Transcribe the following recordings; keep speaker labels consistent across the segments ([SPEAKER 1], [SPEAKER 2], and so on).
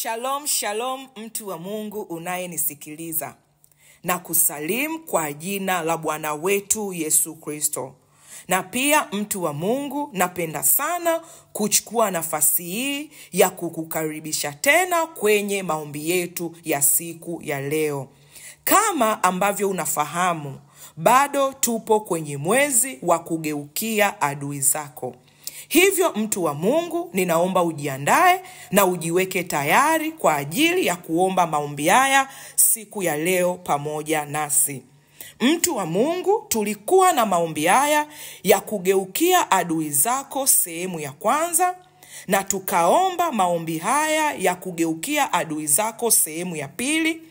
[SPEAKER 1] Shalom, shalom mtu wa Mungu unayenisikiliza. Na kusalimu kwa jina la Bwana wetu Yesu Kristo. Na pia mtu wa Mungu, napenda sana kuchukua nafasi hii ya kukukaribisha tena kwenye maombi yetu ya siku ya leo. Kama ambavyo unafahamu, bado tupo kwenye mwezi wa kugeukia adui zako. Hivyo mtu wa Mungu, ninaomba ujiandae na ujiweke tayari kwa ajili ya kuomba maombi haya siku ya leo pamoja nasi. Mtu wa Mungu, tulikuwa na maombi haya ya kugeukia adui zako sehemu ya kwanza, na tukaomba maombi haya ya kugeukia adui zako sehemu ya pili,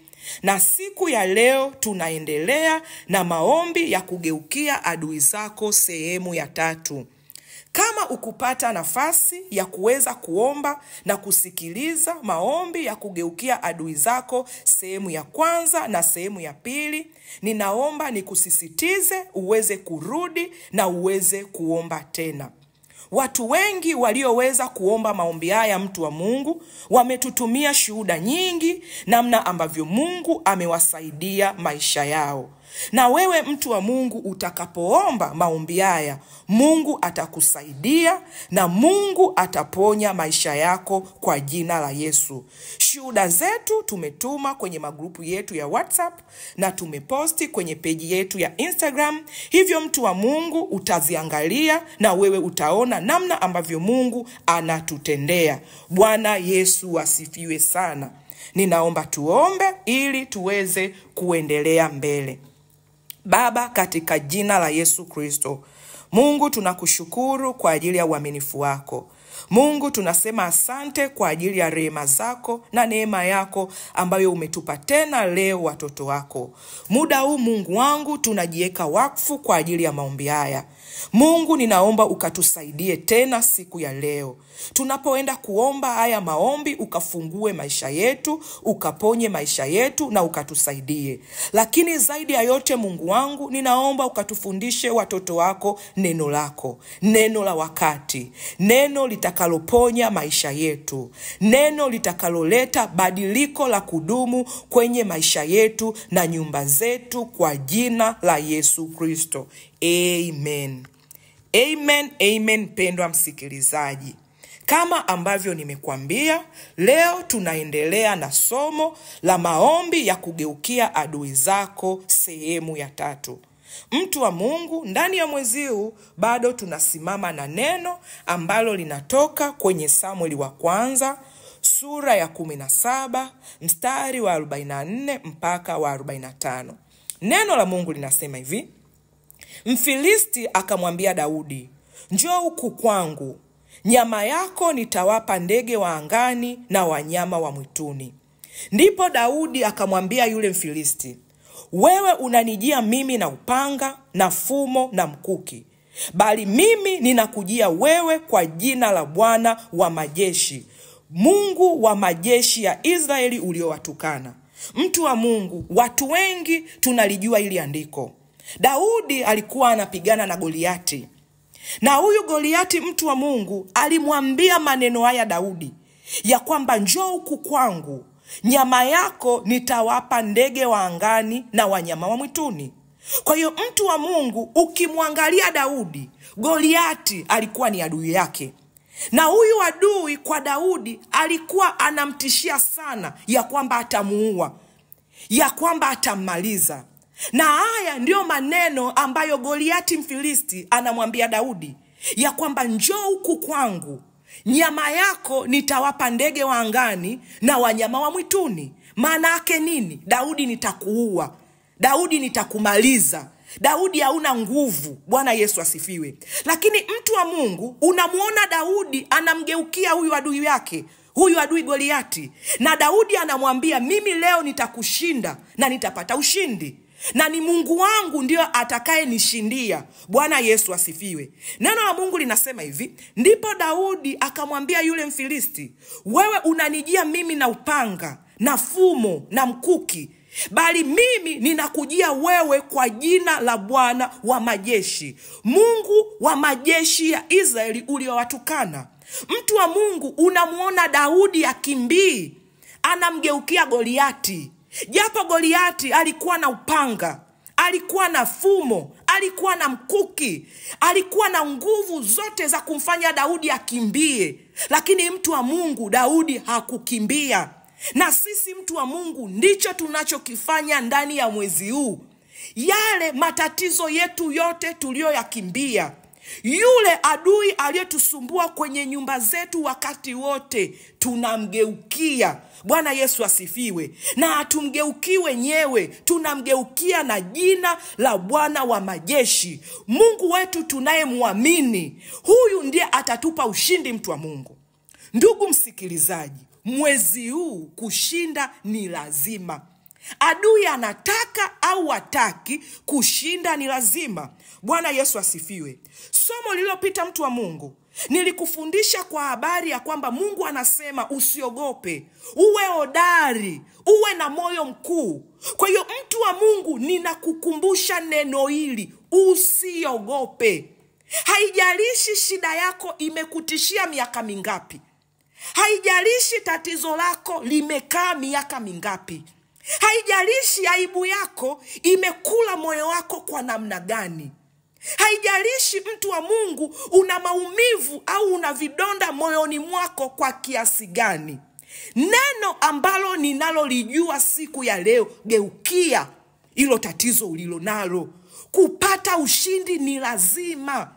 [SPEAKER 1] na siku ya leo tunaendelea na maombi ya kugeukia adui zako sehemu ya tatu. Kama ukupata nafasi ya kuweza kuomba na kusikiliza maombi ya kugeukia adui zako sehemu ya kwanza na sehemu ya pili, ninaomba nikusisitize uweze kurudi na uweze kuomba tena. Watu wengi walioweza kuomba maombi haya, mtu wa Mungu, wametutumia shuhuda nyingi namna ambavyo Mungu amewasaidia maisha yao. Na wewe mtu wa Mungu, utakapoomba maombi haya, Mungu atakusaidia na Mungu ataponya maisha yako kwa jina la Yesu. Shuhuda zetu tumetuma kwenye magrupu yetu ya WhatsApp na tumeposti kwenye peji yetu ya Instagram. Hivyo mtu wa Mungu, utaziangalia na wewe utaona namna ambavyo Mungu anatutendea. Bwana Yesu asifiwe sana. Ninaomba tuombe ili tuweze kuendelea mbele. Baba, katika jina la Yesu Kristo, Mungu tunakushukuru kwa ajili ya uaminifu wako. Mungu tunasema asante kwa ajili ya rehema zako na neema yako ambayo umetupa tena leo watoto wako. Muda huu Mungu wangu tunajiweka wakfu kwa ajili ya maombi haya. Mungu, ninaomba ukatusaidie tena siku ya leo. Tunapoenda kuomba haya maombi, ukafungue maisha yetu, ukaponye maisha yetu na ukatusaidie. Lakini zaidi ya yote Mungu wangu, ninaomba ukatufundishe watoto wako neno lako, neno la wakati, neno litakaloponya maisha yetu, neno litakaloleta badiliko la kudumu kwenye maisha yetu na nyumba zetu kwa jina la Yesu Kristo. Amen. Amen, amen. Pendwa msikilizaji, kama ambavyo nimekuambia, leo tunaendelea na somo la maombi ya kugeukia adui zako sehemu ya tatu. Mtu wa Mungu, ndani ya mwezi huu bado tunasimama na neno ambalo linatoka kwenye Samueli wa kwanza sura ya 17 mstari wa 44 mpaka wa 45. Neno la Mungu linasema hivi: Mfilisti akamwambia Daudi, njoo huku kwangu, nyama yako nitawapa ndege wa angani na wanyama wa mwituni. Ndipo Daudi akamwambia yule Mfilisti, wewe unanijia mimi na upanga na fumo na mkuki, bali mimi ninakujia wewe kwa jina la Bwana wa majeshi, Mungu wa majeshi ya Israeli uliowatukana. Mtu wa Mungu, watu wengi tunalijua hili andiko. Daudi alikuwa anapigana na Goliati. Na huyu Goliati, mtu wa Mungu, alimwambia maneno haya Daudi ya kwamba njoo huku kwangu, nyama yako nitawapa ndege wa angani na wanyama wa mwituni. Kwa hiyo mtu wa Mungu, ukimwangalia Daudi, Goliati alikuwa ni adui yake. Na huyu adui kwa Daudi alikuwa anamtishia sana ya kwamba atamuua, ya kwamba atammaliza. Na haya ndio maneno ambayo Goliati Mfilisti anamwambia Daudi ya kwamba njoo huku kwangu, nyama yako nitawapa ndege wa angani na wanyama wa mwituni. Maana yake nini? Daudi, nitakuua. Daudi, nitakumaliza. Daudi hauna nguvu. Bwana Yesu asifiwe. Lakini mtu wa Mungu, unamuona Daudi anamgeukia huyu adui yake, huyu adui Goliati, na Daudi anamwambia, mimi leo nitakushinda na nitapata ushindi, na ni Mungu wangu ndio atakaye nishindia. Bwana Yesu asifiwe. Neno la Mungu linasema hivi: ndipo Daudi akamwambia yule Mfilisti, wewe unanijia mimi na upanga na fumo na mkuki, bali mimi ninakujia wewe kwa jina la Bwana wa majeshi, Mungu wa majeshi ya Israeli uliowatukana. Mtu wa Mungu, unamuona Daudi akimbii anamgeukia Goliati. Japo Goliati alikuwa na upanga, alikuwa na fumo, alikuwa na mkuki, alikuwa na nguvu zote za kumfanya Daudi akimbie, lakini mtu wa Mungu Daudi hakukimbia. Na sisi mtu wa Mungu ndicho tunachokifanya ndani ya mwezi huu. Yale matatizo yetu yote tuliyoyakimbia, yule adui aliyetusumbua kwenye nyumba zetu wakati wote, tunamgeukia. Bwana Yesu asifiwe. Na hatumgeukii wenyewe, tunamgeukia na jina la Bwana wa majeshi. Mungu wetu tunayemwamini, huyu ndiye atatupa ushindi, mtu wa Mungu. Ndugu msikilizaji, mwezi huu kushinda ni lazima. Adui anataka au hataki, kushinda ni lazima. Bwana Yesu asifiwe. Somo lililopita, mtu wa Mungu, nilikufundisha kwa habari ya kwamba Mungu anasema usiogope, uwe hodari, uwe na moyo mkuu. Kwa hiyo mtu wa Mungu, ninakukumbusha neno hili, usiogope. Haijalishi shida yako imekutishia miaka mingapi, haijalishi tatizo lako limekaa miaka mingapi, haijalishi aibu yako imekula moyo wako kwa namna gani, haijalishi mtu wa Mungu una maumivu au una vidonda moyoni mwako kwa kiasi gani. Neno ambalo ninalolijua siku ya leo, geukia hilo tatizo ulilo nalo. Kupata ushindi ni lazima.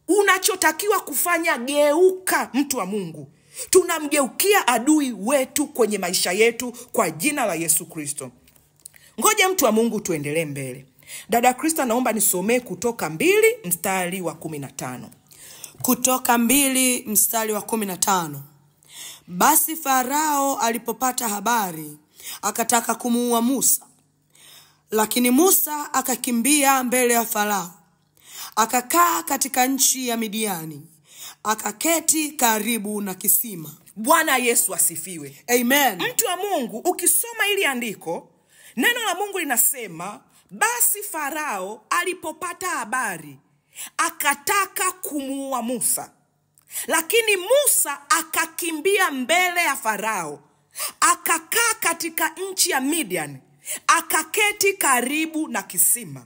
[SPEAKER 1] Unachotakiwa kufanya, geuka, mtu wa Mungu. Tunamgeukia adui wetu kwenye maisha yetu kwa jina la Yesu Kristo. Ngoja mtu wa Mungu tuendelee mbele. Dada Krista, naomba nisomee Kutoka 2 mstari wa 15.
[SPEAKER 2] Kutoka 2 mstari wa 15. Basi Farao alipopata habari, akataka kumuua Musa. Lakini Musa akakimbia mbele ya Farao, akakaa katika nchi ya Midiani, akaketi karibu na kisima.
[SPEAKER 1] Bwana Yesu asifiwe.
[SPEAKER 2] Amen.
[SPEAKER 1] Mtu wa Mungu, ukisoma hili andiko, neno la Mungu linasema, basi Farao alipopata habari, akataka kumuua Musa. Lakini Musa akakimbia mbele ya Farao, akakaa katika nchi ya Midian, akaketi karibu na kisima.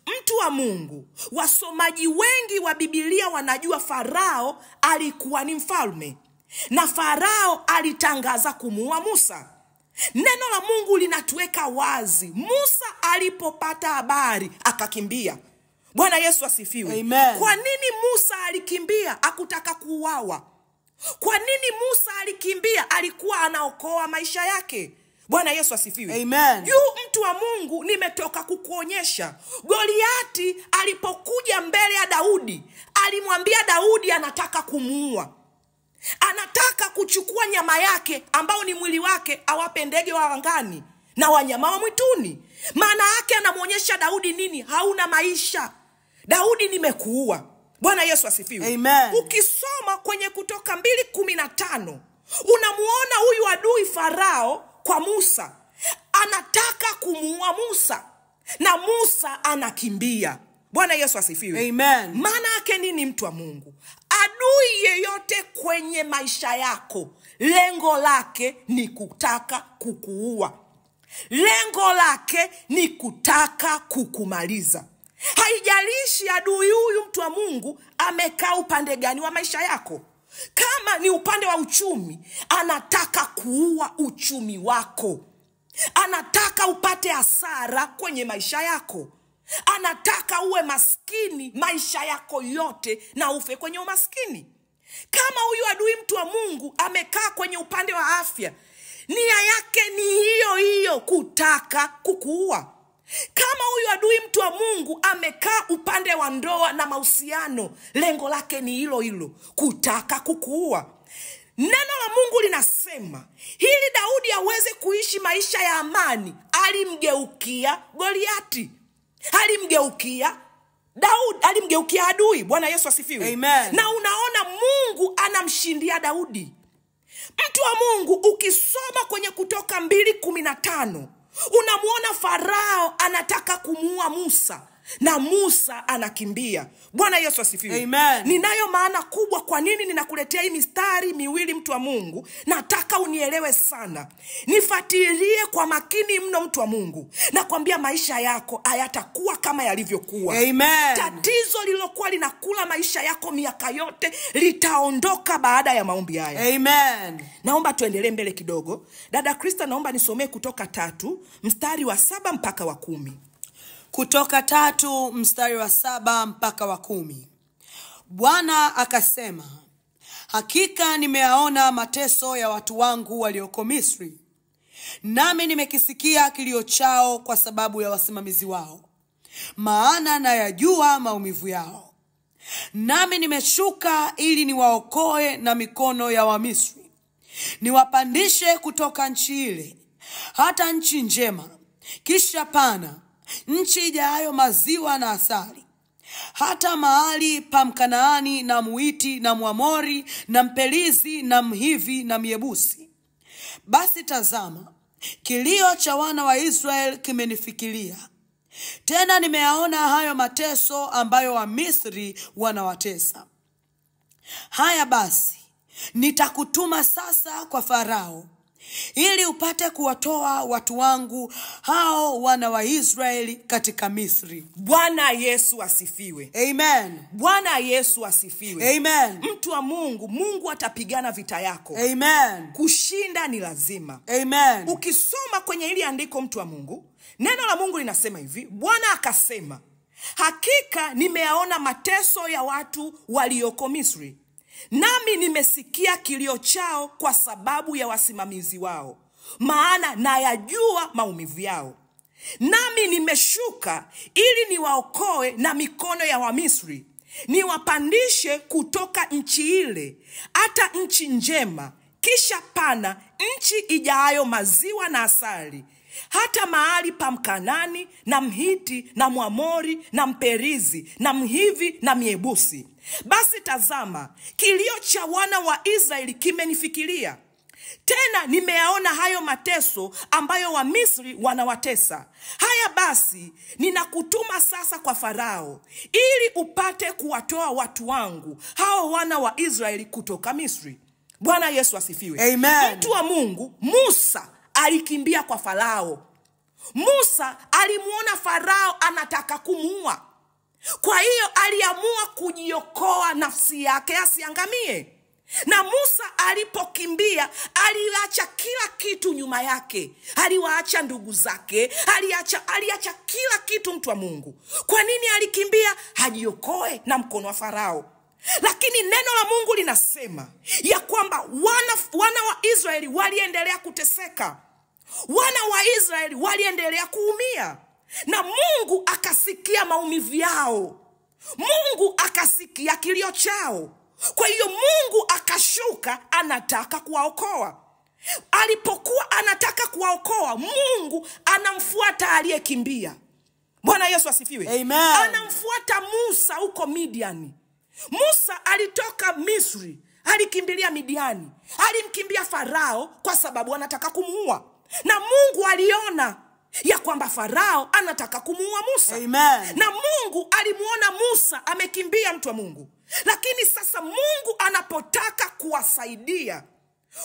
[SPEAKER 1] Mtu wa Mungu, wasomaji wengi wa Biblia wanajua Farao alikuwa ni mfalme, na Farao alitangaza kumuua Musa. Neno la Mungu linatuweka wazi, Musa alipopata habari akakimbia. Bwana Yesu asifiwe.
[SPEAKER 2] Amen.
[SPEAKER 1] Kwa nini Musa alikimbia? Hakutaka kuuawa. Kwa nini Musa alikimbia? Alikuwa anaokoa maisha yake. Bwana Yesu asifiwe.
[SPEAKER 2] Amen.
[SPEAKER 1] Mtu wa Mungu, nimetoka kukuonyesha Goliati alipokuja mbele ya Daudi, alimwambia Daudi anataka kumuua. Anataka kuchukua nyama yake ambao ni mwili wake, awape ndege wa angani na wanyama wa mwituni. Maana yake anamuonyesha Daudi nini? Hauna maisha. Daudi, nimekuua. Bwana Yesu asifiwe.
[SPEAKER 2] Amen.
[SPEAKER 1] Ukisoma kwenye Kutoka 2:15, unamuona huyu adui Farao kwa Musa, anataka kumuua Musa, na Musa anakimbia. Bwana Yesu asifiwe.
[SPEAKER 2] Amen.
[SPEAKER 1] Maana yake nini, mtu wa Mungu? Adui yeyote kwenye maisha yako, lengo lake ni kutaka kukuua. Lengo lake ni kutaka kukumaliza. Haijalishi adui huyu, mtu wa Mungu, amekaa upande gani wa maisha yako. Kama ni upande wa uchumi, anataka kuua uchumi wako. Anataka upate hasara kwenye maisha yako. Anataka uwe maskini maisha yako yote na ufe kwenye umaskini. Kama huyu adui, mtu wa Mungu, amekaa kwenye upande wa afya, nia yake ni hiyo hiyo, kutaka kukuua. Kama huyu adui, mtu wa Mungu, amekaa upande wa ndoa na mahusiano, lengo lake ni hilo hilo, kutaka kukuua. Neno la Mungu linasema, ili Daudi aweze kuishi maisha ya amani, alimgeukia Goliati. Alimgeukia Daudi, alimgeukia adui. Bwana Yesu asifiwe.
[SPEAKER 2] Amen.
[SPEAKER 1] Na unaona Mungu anamshindia Daudi. Mtu wa Mungu, ukisoma kwenye Kutoka 2:15, unamuona Farao anataka kumuua Musa, na Musa anakimbia. Bwana Yesu asifiwe.
[SPEAKER 2] Amen.
[SPEAKER 1] Ninayo maana kubwa kwa nini ninakuletea hii mistari miwili, mtu wa Mungu. Nataka unielewe sana. Nifuatilie kwa makini mno, mtu wa Mungu. Nakwambia maisha yako hayatakuwa kama yalivyokuwa.
[SPEAKER 2] Amen.
[SPEAKER 1] Tatizo lilokuwa linakula maisha yako miaka yote litaondoka baada ya maombi haya.
[SPEAKER 2] Amen.
[SPEAKER 1] Naomba tuendelee mbele kidogo. Dada Krista, naomba nisomee Kutoka 3 mstari wa 7 mpaka wa 10.
[SPEAKER 2] Kutoka 3 mstari wa 7 mpaka wa 10. Bwana akasema, hakika nimeyaona mateso ya watu wangu walioko Misri, nami nimekisikia kilio chao kwa sababu ya wasimamizi wao, maana nayajua maumivu yao. Nami nimeshuka ili niwaokoe na mikono ya Wamisri, niwapandishe kutoka nchi ile hata nchi njema, kisha pana, nchi ijayo maziwa na asali, hata mahali pa Mkanaani na Muiti na Mwamori na Mperizi na Mhivi na Myebusi. Basi tazama, kilio cha wana wa Israeli kimenifikiria, tena nimeyaona hayo mateso ambayo Wamisri wanawatesa. Haya basi, nitakutuma sasa kwa Farao, ili upate kuwatoa watu wangu hao wana wa Israeli katika Misri.
[SPEAKER 1] Bwana Yesu asifiwe.
[SPEAKER 2] Amen.
[SPEAKER 1] Bwana Yesu asifiwe.
[SPEAKER 2] Amen.
[SPEAKER 1] Mtu wa Mungu, Mungu atapigana vita yako.
[SPEAKER 2] Amen.
[SPEAKER 1] Kushinda ni lazima.
[SPEAKER 2] Amen.
[SPEAKER 1] Ukisoma kwenye hili andiko, mtu wa Mungu, neno la Mungu linasema hivi: Bwana akasema, hakika nimeyaona mateso ya watu walioko Misri, nami nimesikia kilio chao kwa sababu ya wasimamizi wao, maana nayajua maumivu yao. Nami nimeshuka ili niwaokoe na mikono ya Wamisri, niwapandishe kutoka nchi ile hata nchi njema, kisha pana, nchi ijayo maziwa na asali, hata mahali pa Mkanani na Mhiti na Mwamori na Mperizi na Mhivi na Myebusi. Basi tazama, kilio cha wana wa Israeli kimenifikiria, tena nimeyaona hayo mateso ambayo Wamisri wanawatesa. Haya basi, ninakutuma sasa kwa Farao, ili upate kuwatoa watu wangu hao wana wa Israeli kutoka Misri. Bwana Yesu asifiwe.
[SPEAKER 2] Amen.
[SPEAKER 1] Mtu wa Mungu, Musa alikimbia kwa Farao. Musa alimuona Farao anataka kumuua, kwa hiyo aliamua kujiokoa nafsi yake asiangamie. Na Musa alipokimbia, aliacha kila kitu nyuma yake. Aliwaacha ndugu zake, aliacha kila kitu, mtu wa Mungu. Kwa nini alikimbia? Hajiokoe na mkono wa Farao. Lakini neno la Mungu linasema ya kwamba wana wa Israeli waliendelea kuteseka. Wana wa Israeli waliendelea kuumia, na Mungu akasikia maumivu yao. Mungu akasikia kilio chao. Kwa hiyo Mungu akashuka, anataka kuwaokoa. Alipokuwa anataka kuwaokoa, Mungu anamfuata aliyekimbia. Bwana Yesu asifiwe.
[SPEAKER 2] Amen.
[SPEAKER 1] Anamfuata Musa huko Midiani. Musa alitoka Misri, alikimbilia Midiani. Alimkimbia Farao kwa sababu anataka kumuua. Na Mungu aliona ya kwamba Farao anataka kumuua Musa.
[SPEAKER 2] Amen.
[SPEAKER 1] Na Mungu alimuona Musa amekimbia, mtu wa Mungu. Lakini sasa Mungu anapotaka kuwasaidia,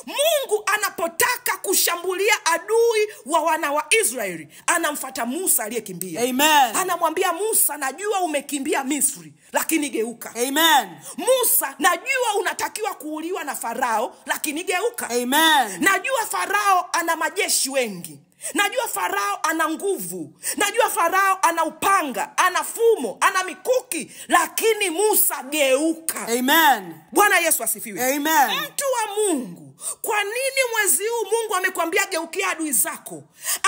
[SPEAKER 1] Mungu anapotaka kushambulia adui wa wana wa Israeli, anamfuata Musa aliyekimbia.
[SPEAKER 2] Amen.
[SPEAKER 1] Anamwambia Musa, najua umekimbia Misri, lakini geuka.
[SPEAKER 2] Amen.
[SPEAKER 1] Musa, najua unatakiwa kuuliwa na Farao, lakini geuka.
[SPEAKER 2] Amen.
[SPEAKER 1] Najua Farao ana majeshi wengi. Najua Farao ana nguvu. Najua Farao ana upanga, ana fumo, ana mikuki, lakini Musa, geuka.
[SPEAKER 2] Amen.
[SPEAKER 1] Bwana Yesu asifiwe.
[SPEAKER 2] Amen.
[SPEAKER 1] Mtu wa Mungu, kwa nini mwezi huu Mungu amekwambia geukia adui zako?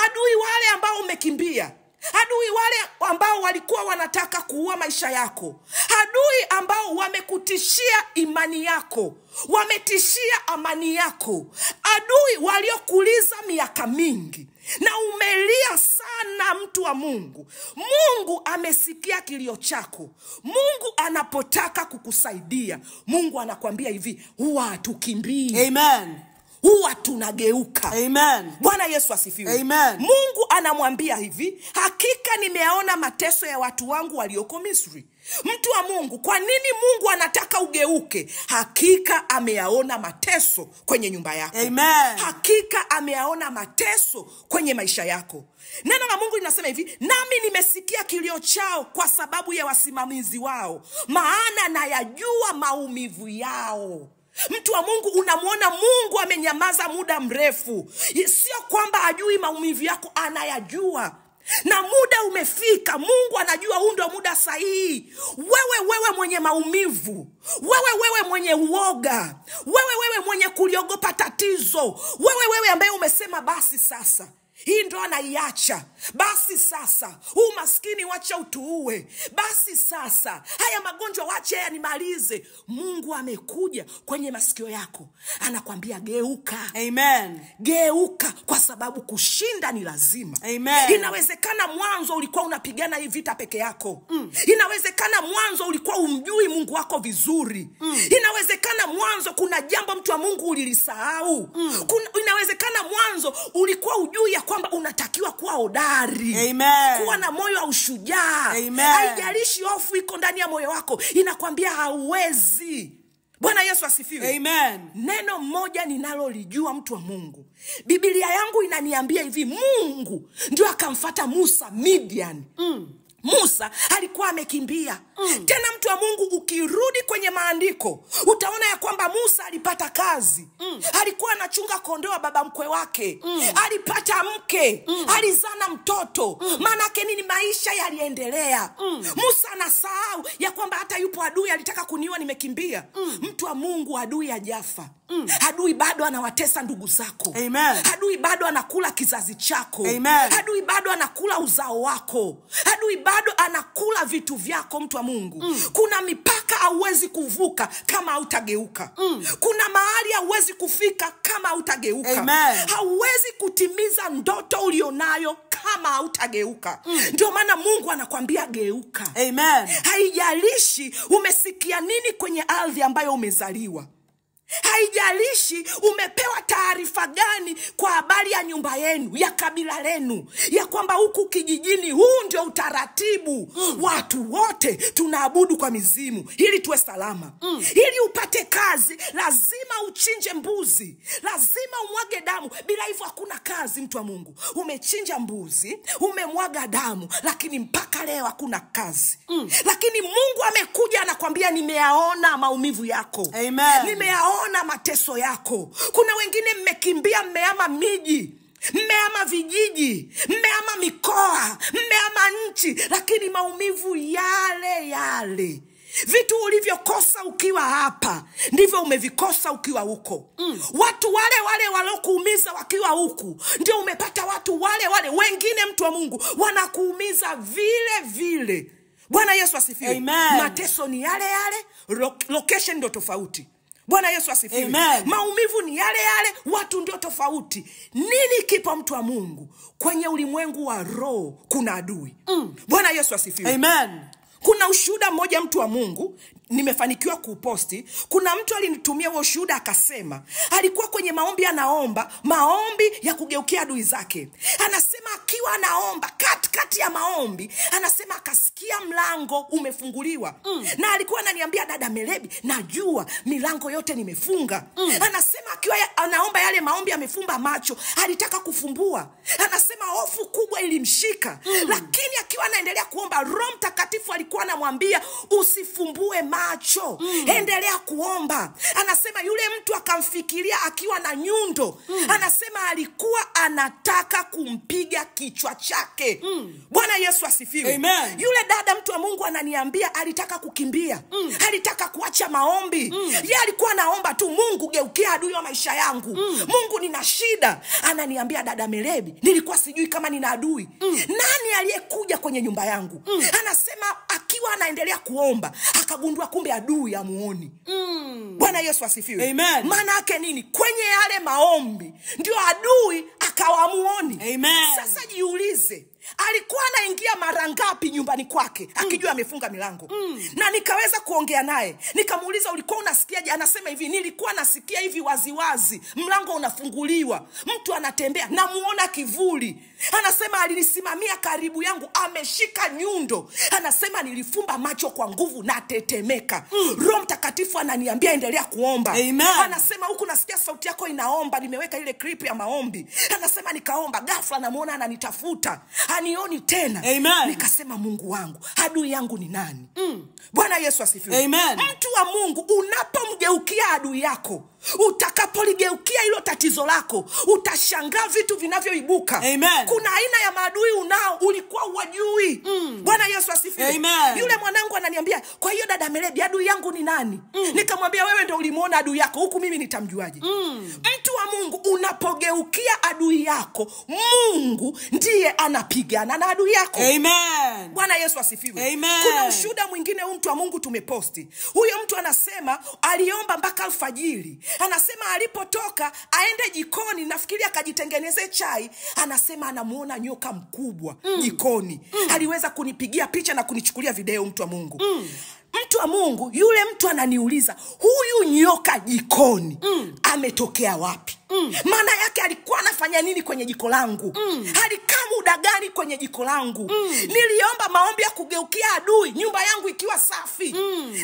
[SPEAKER 1] Adui wale ambao umekimbia, adui wale ambao walikuwa wanataka kuua maisha yako, adui ambao wamekutishia imani yako, wametishia amani yako, adui waliokuliza miaka mingi na umelia sana, mtu wa Mungu. Mungu amesikia kilio chako. Mungu anapotaka kukusaidia, Mungu anakuambia hivi: huwa hatukimbii.
[SPEAKER 2] Amen.
[SPEAKER 1] huwa tunageuka.
[SPEAKER 2] Amen.
[SPEAKER 1] Bwana Yesu asifiwe.
[SPEAKER 2] Amen.
[SPEAKER 1] Mungu anamwambia hivi, hakika nimeona mateso ya watu wangu walioko Misri. Mtu wa Mungu, kwa nini Mungu anataka ugeuke? Hakika ameyaona mateso kwenye nyumba yako.
[SPEAKER 2] Amen.
[SPEAKER 1] Hakika ameyaona mateso kwenye maisha yako. Neno la Mungu linasema hivi, nami nimesikia kilio chao kwa sababu ya wasimamizi wao, maana nayajua maumivu yao. Mtu wa Mungu, unamwona Mungu amenyamaza muda mrefu. Sio kwamba hajui maumivu yako, anayajua. Na muda umefika, Mungu anajua huu ndio muda sahihi. Wewe mwenye maumivu, wewe mwenye uoga, wewe mwenye kuliogopa tatizo, wewe ambaye umesema basi sasa hii ndoa naiacha, basi sasa huu maskini wacha utuue, basi sasa haya magonjwa wacha yanimalize. Mungu amekuja kwenye masikio yako, anakwambia geuka.
[SPEAKER 2] Amen.
[SPEAKER 1] Geuka, kwa sababu kushinda ni lazima.
[SPEAKER 2] Amen.
[SPEAKER 1] Inawezekana mwanzo ulikuwa unapigana hii vita peke yako. Inawezekana mwanzo ulikuwa umjui Mungu wako vizuri. Inawezekana mwanzo kuna jambo mtu wa Mungu ulilisahau. Inawezekana mwanzo ulikuwa ujui ya kwamba unatakiwa kuwa hodari.
[SPEAKER 2] Amen.
[SPEAKER 1] Kuwa na moyo wa ushujaa.
[SPEAKER 2] Amen.
[SPEAKER 1] Haijalishi hofu iko ndani ya moyo wako, inakwambia hauwezi. Bwana Yesu asifiwe.
[SPEAKER 2] Amen.
[SPEAKER 1] Neno moja ninalolijua, mtu wa Mungu, Biblia yangu inaniambia hivi, Mungu ndio akamfuata Musa Midian. Musa alikuwa amekimbia. Tena mtu wa Mungu, ukirudi kwenye maandiko utaona ya kwamba Musa alipata kazi. Alikuwa anachunga kondoo baba mkwe wake. Alipata mke. Alizana mtoto. Maana yake nini? Maisha yaliendelea. Musa anasahau ya kwamba hata yupo adui alitaka kuniua, nimekimbia. Mtu wa Mungu, adui hajafa. Adui bado anawatesa ndugu zako.
[SPEAKER 2] Amen.
[SPEAKER 1] Adui bado anakula kizazi chako.
[SPEAKER 2] Amen.
[SPEAKER 1] Adui bado anakula uzao wako. Adui bado anakula vitu vyako, mtu wa Mungu. Kuna mipaka hauwezi kuvuka kama hautageuka. Kuna mahali hauwezi kufika kama hautageuka.
[SPEAKER 2] Amen.
[SPEAKER 1] Hauwezi kutimiza ndoto ulionayo kama hautageuka. Ndio maana Mungu anakwambia geuka.
[SPEAKER 2] Amen.
[SPEAKER 1] Haijalishi umesikia nini kwenye ardhi ambayo umezaliwa. Haijalishi umepewa taarifa gani kwa habari ya nyumba yenu, ya kabila lenu, ya kwamba huku kijijini huu ndio utaratibu. Watu wote tunaabudu kwa mizimu ili tuwe salama. Ili upate kazi lazima uchinje mbuzi, lazima umwage damu. Bila hivyo hakuna kazi, mtu wa Mungu. Umechinja mbuzi, umemwaga damu, lakini mpaka leo hakuna kazi. Lakini Mungu amekuja anakwambia, nimeyaona maumivu yako.
[SPEAKER 2] Amen.
[SPEAKER 1] Nimeyaona mateso yako. Kuna wengine mmekimbia, mmehama miji, mmehama vijiji, mmehama mikoa, mmehama nchi, lakini maumivu yale yale. Vitu ulivyokosa ukiwa hapa ndivyo umevikosa ukiwa huko. Watu wale walokuumiza wakiwa huku ndio umepata watu wale wengine, mtu wa Mungu, wanakuumiza vile vile. Bwana Yesu asifiwe.
[SPEAKER 2] Amen.
[SPEAKER 1] Mateso ni yale yale, location ndio tofauti. Bwana Yesu asifiwe.
[SPEAKER 2] Amen.
[SPEAKER 1] Maumivu ni yale yale, watu ndio tofauti. Nini kipo, mtu wa Mungu? Kwenye ulimwengu wa roho kuna adui. Bwana Yesu asifiwe.
[SPEAKER 2] Amen.
[SPEAKER 1] Kuna ushuhuda mmoja, mtu wa Mungu, nimefanikiwa kuposti. Kuna mtu alinitumia huo ushuhuda, akasema alikuwa kwenye maombi, anaomba maombi ya kugeukia adui zake. Anasema akiwa anaomba, katikati ya maombi, anasema akasikia mlango umefunguliwa. Na alikuwa ananiambia, dada Melebi, najua milango yote nimefunga. Anasema akiwa anaomba yale maombi, amefumba macho, alitaka kufumbua. Anasema hofu kubwa ilimshika. Lakini akiwa anaendelea kuomba, Roho Mtakatifu alikuwa anamwambia, usifumbue macho, endelea kuomba. Anasema yule mtu akamfikiria akiwa na nyundo. Anasema alikuwa anataka kumpiga kichwa chake. Bwana Yesu asifiwe.
[SPEAKER 2] Amen.
[SPEAKER 1] Yule dada, mtu wa Mungu, ananiambia alitaka kukimbia. Alitaka kuacha maombi. Yeye alikuwa anaomba tu, Mungu geukia adui wa maisha yangu. Mungu, nina shida. Ananiambia, dada Melebi, nilikuwa sijui kama nina adui. Nani aliyekuja kwenye nyumba yangu? Anasema akiwa anaendelea kuomba, akagundua kumbe adui hamuoni. Bwana Yesu asifiwe.
[SPEAKER 2] Amen.
[SPEAKER 1] Maana yake nini? Kwenye yale maombi ndio adui akawamuoni.
[SPEAKER 2] Amen.
[SPEAKER 1] Sasa jiulize, alikuwa anaingia mara ngapi nyumbani kwake akijua amefunga milango. Na nikaweza kuongea naye, nikamuuliza ulikuwa unasikiaje? Anasema hivi, nilikuwa nasikia hivi waziwazi, mlango unafunguliwa, mtu anatembea, namuona kivuli. Anasema alinisimamia karibu yangu, ameshika nyundo. Anasema nilifumba macho kwa nguvu na tetemeka. Roho Mtakatifu ananiambia endelea kuomba.
[SPEAKER 2] Amen.
[SPEAKER 1] Anasema huku nasikia sauti yako inaomba, nimeweka ile clip ya maombi. Anasema nikaomba, ghafla namuona ananitafuta, hanioni tena.
[SPEAKER 2] Amen.
[SPEAKER 1] Nikasema Mungu wangu, adui yangu ni nani? Bwana Yesu asifiwe.
[SPEAKER 2] Amen.
[SPEAKER 1] Mtu wa Mungu, unapomgeukia adui yako, utakapoligeukia hilo tatizo lako, utashangaa vitu vinavyoibuka.
[SPEAKER 2] Amen.
[SPEAKER 1] Kuna aina ya maadui unao ulikuwa uwajui. Bwana Yesu asifiwe.
[SPEAKER 2] Amen.
[SPEAKER 1] Yule mwanangu ananiambia, kwa hiyo dada Melebi, adui yangu ni nani? Nikamwambia wewe ndio ulimuona adui yako, huku mimi nitamjuaje? Mtu wa Mungu, unapogeukia adui yako, Mungu ndiye anapigana na adui yako.
[SPEAKER 2] Amen.
[SPEAKER 1] Bwana Yesu asifiwe.
[SPEAKER 2] Amen.
[SPEAKER 1] Kuna ushuhuda mwingine, huyu mtu wa Mungu tumeposti. Huyo mtu anasema aliomba mpaka alfajiri. Anasema alipotoka aende jikoni, nafikiri akajitengeneze chai, anasema anamuona nyoka mkubwa jikoni. Aliweza kunipigia picha na kunichukulia video, mtu wa Mungu. Mtu wa Mungu, yule mtu ananiuliza, huyu nyoka jikoni ametokea wapi? Maana yake alikuwa anafanya nini kwenye jiko langu? Alikaa muda gani kwenye jiko langu? Niliomba maombi ya kugeukia adui, nyumba yangu ikiwa safi.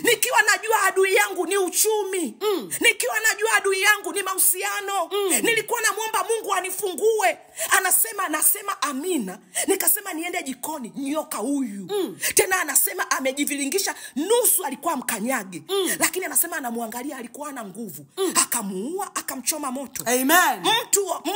[SPEAKER 1] Nikiwa najua adui yangu ni uchumi. Nikiwa najua adui yangu ni mahusiano. Nilikuwa namuomba Mungu anifungue. Anasema amina. Nikasema niende jikoni, nyoka huyu. Tena anasema amejivilingisha, nusu alikuwa mkanyage. Lakini anasema anamwangalia, alikuwa na nguvu. Akamuua, akamchoma moto.
[SPEAKER 2] Amen.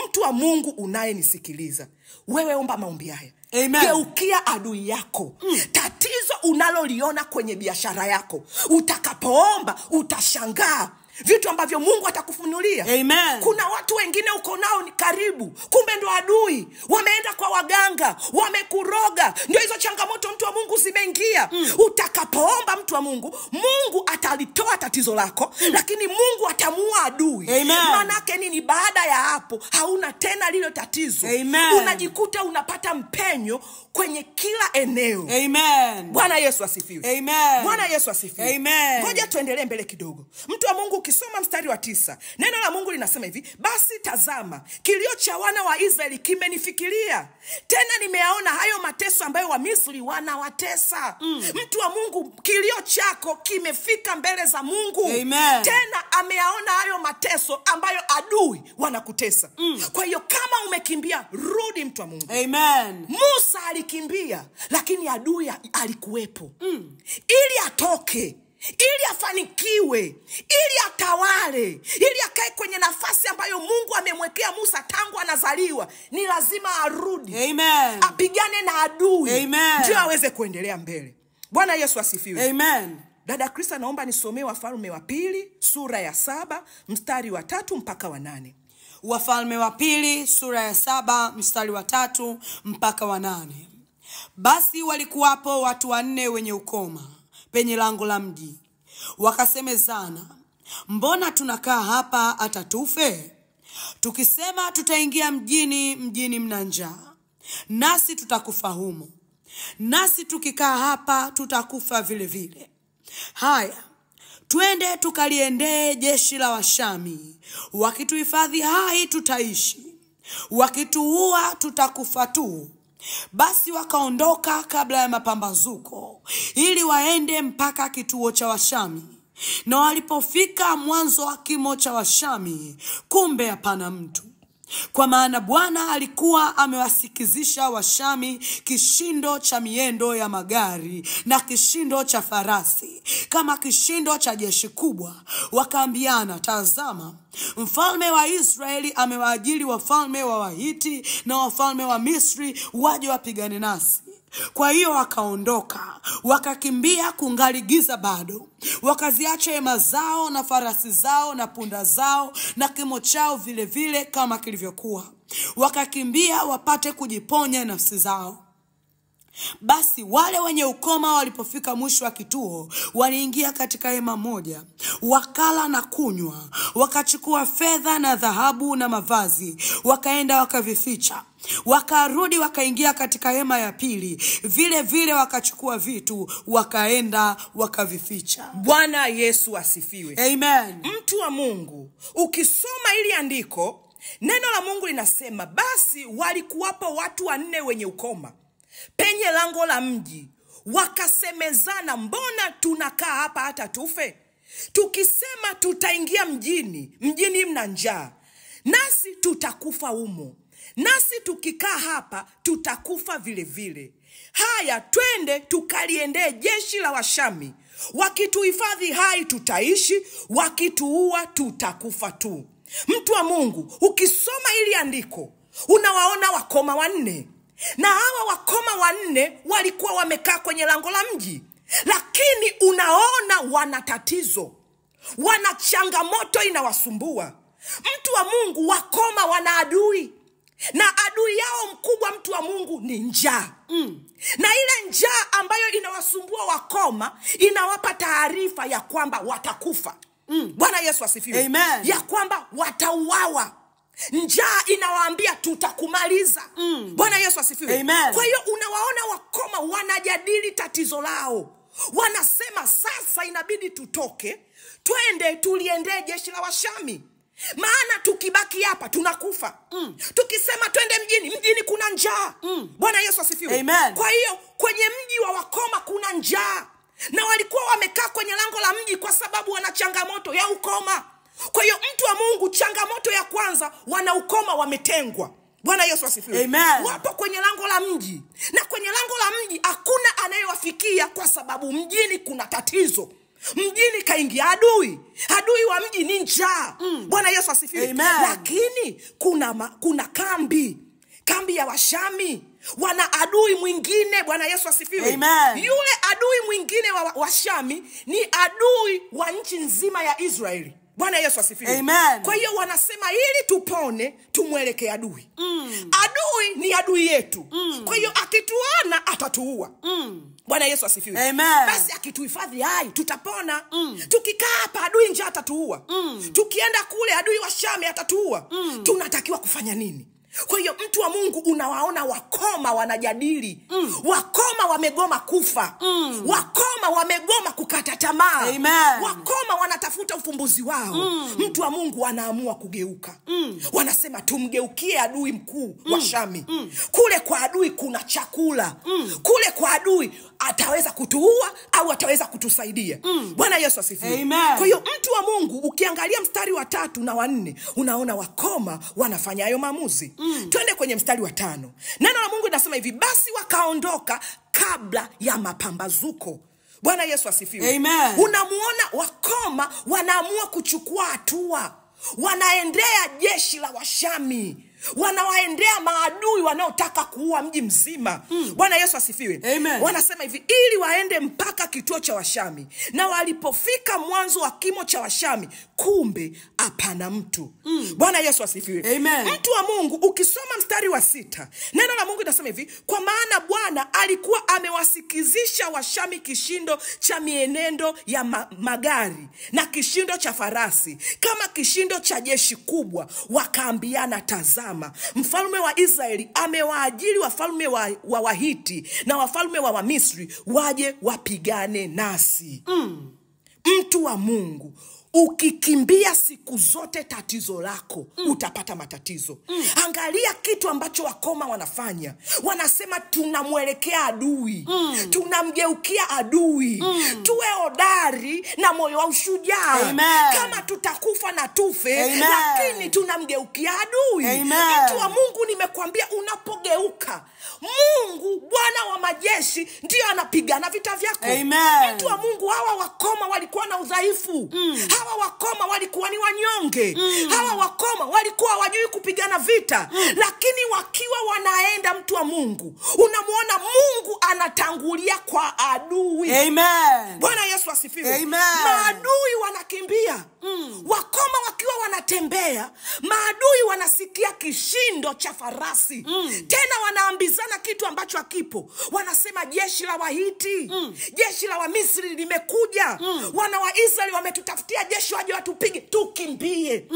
[SPEAKER 1] Mtu wa Mungu unayenisikiliza, wewe omba maombi haya.
[SPEAKER 2] Amen.
[SPEAKER 1] Geukia adui yako. Tatizo unaloliona kwenye biashara yako, utakapoomba utashangaa vitu ambavyo Mungu atakufunulia.
[SPEAKER 2] Amen.
[SPEAKER 1] Kuna watu wengine uko nao ni karibu, kumbe ndo adui. Wameenda kwa waganga, wamekuroga. Ndio hizo changamoto, mtu wa Mungu, zimeingia. Utakapoomba, mtu wa Mungu, Mungu atalitoa tatizo lako, lakini Mungu atamuua adui.
[SPEAKER 2] Amen.
[SPEAKER 1] Manake nini? Baada ya hapo hauna tena lile tatizo.
[SPEAKER 2] Amen.
[SPEAKER 1] Unajikuta unapata mpenyo kwenye kila eneo.
[SPEAKER 2] Amen.
[SPEAKER 1] Bwana Yesu asifiwe.
[SPEAKER 2] Amen.
[SPEAKER 1] Bwana Yesu asifiwe.
[SPEAKER 2] Amen.
[SPEAKER 1] Ngoja tuendelee mbele kidogo. Mtu wa Mungu, ukisoma mstari wa 9, neno la Mungu linasema hivi, basi tazama, kilio cha wana wa Israeli kimenifikiria. Tena nimeyaona hayo mateso ambayo Wamisri wanawatesa. Mtu wa Mungu, kilio chako kimefika mbele za Mungu.
[SPEAKER 2] Amen.
[SPEAKER 1] Tena ameyaona hayo mateso ambayo adui wanakutesa. Kwa hiyo kama umekimbia, rudi, mtu wa Mungu.
[SPEAKER 2] Amen.
[SPEAKER 1] Musa alikimbia, lakini adui alikuwepo. Ili atoke, ili afanikiwe, ili atawale, ili akae kwenye nafasi ambayo Mungu amemwekea Musa tangu anazaliwa, ni lazima arudi.
[SPEAKER 2] Amen.
[SPEAKER 1] Apigane na adui.
[SPEAKER 2] Amen.
[SPEAKER 1] Ndio aweze kuendelea mbele. Bwana Yesu asifiwe.
[SPEAKER 2] Amen.
[SPEAKER 1] Dada Krista, naomba nisomee Wafalme wa Pili sura ya 7 mstari wa 3 mpaka wa 8.
[SPEAKER 2] Wafalme wa Pili sura ya 7 mstari wa 3 mpaka wa 8. Basi walikuwapo watu 4 wenye ukoma penye lango la mji. Wakasemezana, mbona tunakaa hapa hata tufe? Tukisema tutaingia mjini mna njaa, nasi tutakufa humo. Nasi tukikaa hapa tutakufa vile vile. Haya, twende tukaliendee jeshi la Washami. Wakituhifadhi hai tutaishi, wakituua tutakufa tu. Basi wakaondoka kabla ya mapambazuko, ili waende mpaka kituo cha Washami. Na walipofika mwanzo wa kimo cha Washami, kumbe hapana mtu. Kwa maana Bwana alikuwa amewasikizisha Washami kishindo cha miendo ya magari na kishindo cha farasi, kama kishindo cha jeshi kubwa. Wakaambiana, tazama, mfalme wa Israeli amewaajiri wafalme wa Wahiti na wafalme wa Misri waje wapigane nasi. Kwa hiyo wakaondoka, wakakimbia kungali giza bado. Wakaziacha hema zao na farasi zao na punda zao na kimo chao vile vile kama kilivyokuwa. Wakakimbia wapate kujiponya nafsi zao. Basi wale wenye ukoma walipofika mwisho wa kituo, waliingia katika hema moja, wakala na kunywa, wakachukua fedha na dhahabu na mavazi, wakaenda wakavificha. Wakarudi wakaingia katika hema ya pili, vile vile wakachukua vitu, wakaenda wakavificha.
[SPEAKER 1] Bwana Yesu asifiwe.
[SPEAKER 2] Amen.
[SPEAKER 1] Mtu wa Mungu, ukisoma hili andiko, neno la Mungu linasema, basi walikuwapo watu 4 wenye ukoma penye lango la mji, wakasemezana, mbona tunakaa hapa hata tufe? Tukisema tutaingia mjini mna njaa, nasi tutakufa humo. Nasi tukikaa hapa tutakufa vile vile. Haya, twende tukaliendee jeshi la Washami. Wakituhifadhi hai tutaishi, wakituua tutakufa tu. Mtu wa Mungu, ukisoma hili andiko, unawaona wakoma 4. Na hawa wakoma 4 walikuwa wamekaa kwenye lango la mji. Lakini unaona wana tatizo, wana changamoto inawasumbua. Mtu wa Mungu, wakoma wana adui. Na adui yao mkubwa, mtu wa Mungu, ni njaa. Na ile njaa ambayo inawasumbua wakoma, inawapa taarifa ya kwamba watakufa. Bwana Yesu asifiwe.
[SPEAKER 2] Amen.
[SPEAKER 1] Ya kwamba watauawa. Njaa inawaambia tutakumaliza. Bwana Yesu asifiwe.
[SPEAKER 2] Amen.
[SPEAKER 1] Kwa hiyo unawaona wakoma wanajadili tatizo lao. Wanasema sasa inabidi tutoke, twende tuliendee jeshi la Washami. Maana tukibaki hapa tunakufa. Tukisema twende mjini kuna njaa. Bwana Yesu asifiwe.
[SPEAKER 2] Amen.
[SPEAKER 1] Kwa hiyo kwenye mji wa wakoma kuna njaa. Na walikuwa wamekaa kwenye lango la mji kwa sababu wana changamoto ya ukoma. Kwa hiyo mtu wa Mungu, changamoto ya kwanza, wana ukoma, wametengwa. Bwana Yesu asifiwe.
[SPEAKER 2] Amen.
[SPEAKER 1] Wapo kwenye lango la mji. Na kwenye lango la mji hakuna anayewafikia kwa sababu mjini kuna tatizo. Mjini kaingia adui. Adui wa mji ni njaa. Bwana Yesu asifiwe.
[SPEAKER 2] Amen.
[SPEAKER 1] Lakini kuna kambi ya Washami. Wana adui mwingine. Bwana Yesu asifiwe.
[SPEAKER 2] Amen.
[SPEAKER 1] Yule adui mwingine wa Washami ni adui wa nchi nzima ya Israeli. Bwana Yesu asifiwe.
[SPEAKER 2] Amen.
[SPEAKER 1] Kwa hiyo wanasema ili tupone tumwelekee adui. Adui ni adui yetu. Kwa hiyo akituona atatuua. Bwana Yesu asifiwe.
[SPEAKER 2] Amen.
[SPEAKER 1] Basi akituhifadhi hai tutapona. Tukikaa hapa adui njaa atatuua. Tukienda kule adui wa Shami atatuua. Tunatakiwa kufanya nini? Kwa hiyo mtu wa Mungu, unawaona wakoma wanajadili. Wakoma wamegoma kufa. Wakoma wamegoma kukata tamaa.
[SPEAKER 2] Amen.
[SPEAKER 1] Wakoma wanatafuta ufumbuzi wao. Mtu wa Mungu wanaamua kugeuka. Wanasema tumgeukie adui mkuu wa Shami. Kule kwa adui kuna chakula. Kule kwa adui ataweza kutuua au ataweza kutusaidia. Bwana Yesu asifiwe.
[SPEAKER 2] Amen.
[SPEAKER 1] Kwa hiyo mtu wa Mungu, ukiangalia mstari wa 3 na wa 4, unaona wakoma wanafanya hayo maamuzi. Twende kwenye mstari wa 5. Neno la Mungu linasema hivi, basi wakaondoka kabla ya mapambazuko. Bwana Yesu asifiwe.
[SPEAKER 2] Amen.
[SPEAKER 1] Unamuona wakoma wanaamua kuchukua hatua. Wanaendea jeshi la Washami. Wanawaendea maadui wanaotaka kuua mji mzima. Bwana Yesu asifiwe.
[SPEAKER 2] Amen.
[SPEAKER 1] Wanasema hivi, ili waende mpaka kituo cha Washami. Na walipofika mwanzo wa kimo cha Washami, kumbe hapana mtu. Bwana Yesu asifiwe.
[SPEAKER 2] Amen.
[SPEAKER 1] Mtu wa Mungu, ukisoma mstari wa 6, neno la Mungu linasema hivi, kwa maana Bwana alikuwa amewasikizisha Washami kishindo cha mienendo ya magari na kishindo cha farasi, kama kishindo cha jeshi kubwa. Wakaambiana, tazama, mfalme wa Israeli amewaajiri wafalme wa Wahiti na wafalme wa Wamisri waje wapigane nasi. Mtu wa Mungu, ukikimbia siku zote tatizo lako, utapata matatizo. Angalia kitu ambacho wakoma wanafanya. Wanasema tunamwelekea adui. Tunamgeukia adui. Tuwe hodari na moyo wa ushujaa. Kama tutakufa na tufe.
[SPEAKER 2] Amen.
[SPEAKER 1] Lakini tunamgeukia adui.
[SPEAKER 2] Amen.
[SPEAKER 1] Mtu wa Mungu, nimekwambia unapogeuka, Mungu Bwana wa majeshi ndiyo anapigana vita vyako.
[SPEAKER 2] Amen.
[SPEAKER 1] Mtu wa Mungu, hawa wakoma walikuwa na udhaifu. Hawa wakoma walikuwa ni wanyonge. Hawa wakoma walikuwa hawajui kupigana vita. Lakini wakiwa wanaenda, mtu wa Mungu, unamuona Mungu anatangulia kwa adui.
[SPEAKER 2] Amen.
[SPEAKER 1] Bwana Yesu asifiwe.
[SPEAKER 2] Amen.
[SPEAKER 1] Maadui wanakimbia. Wakoma wakiwa wanatembea, maadui wanasikia kishindo cha farasi. Tena wanaambizana wanaona kitu ambacho hakipo. Wanasema jeshi la Wahiti, jeshi la Wamisri limekuja. Wana wa Israeli wametutafutia jeshi waje watupige, tukimbie.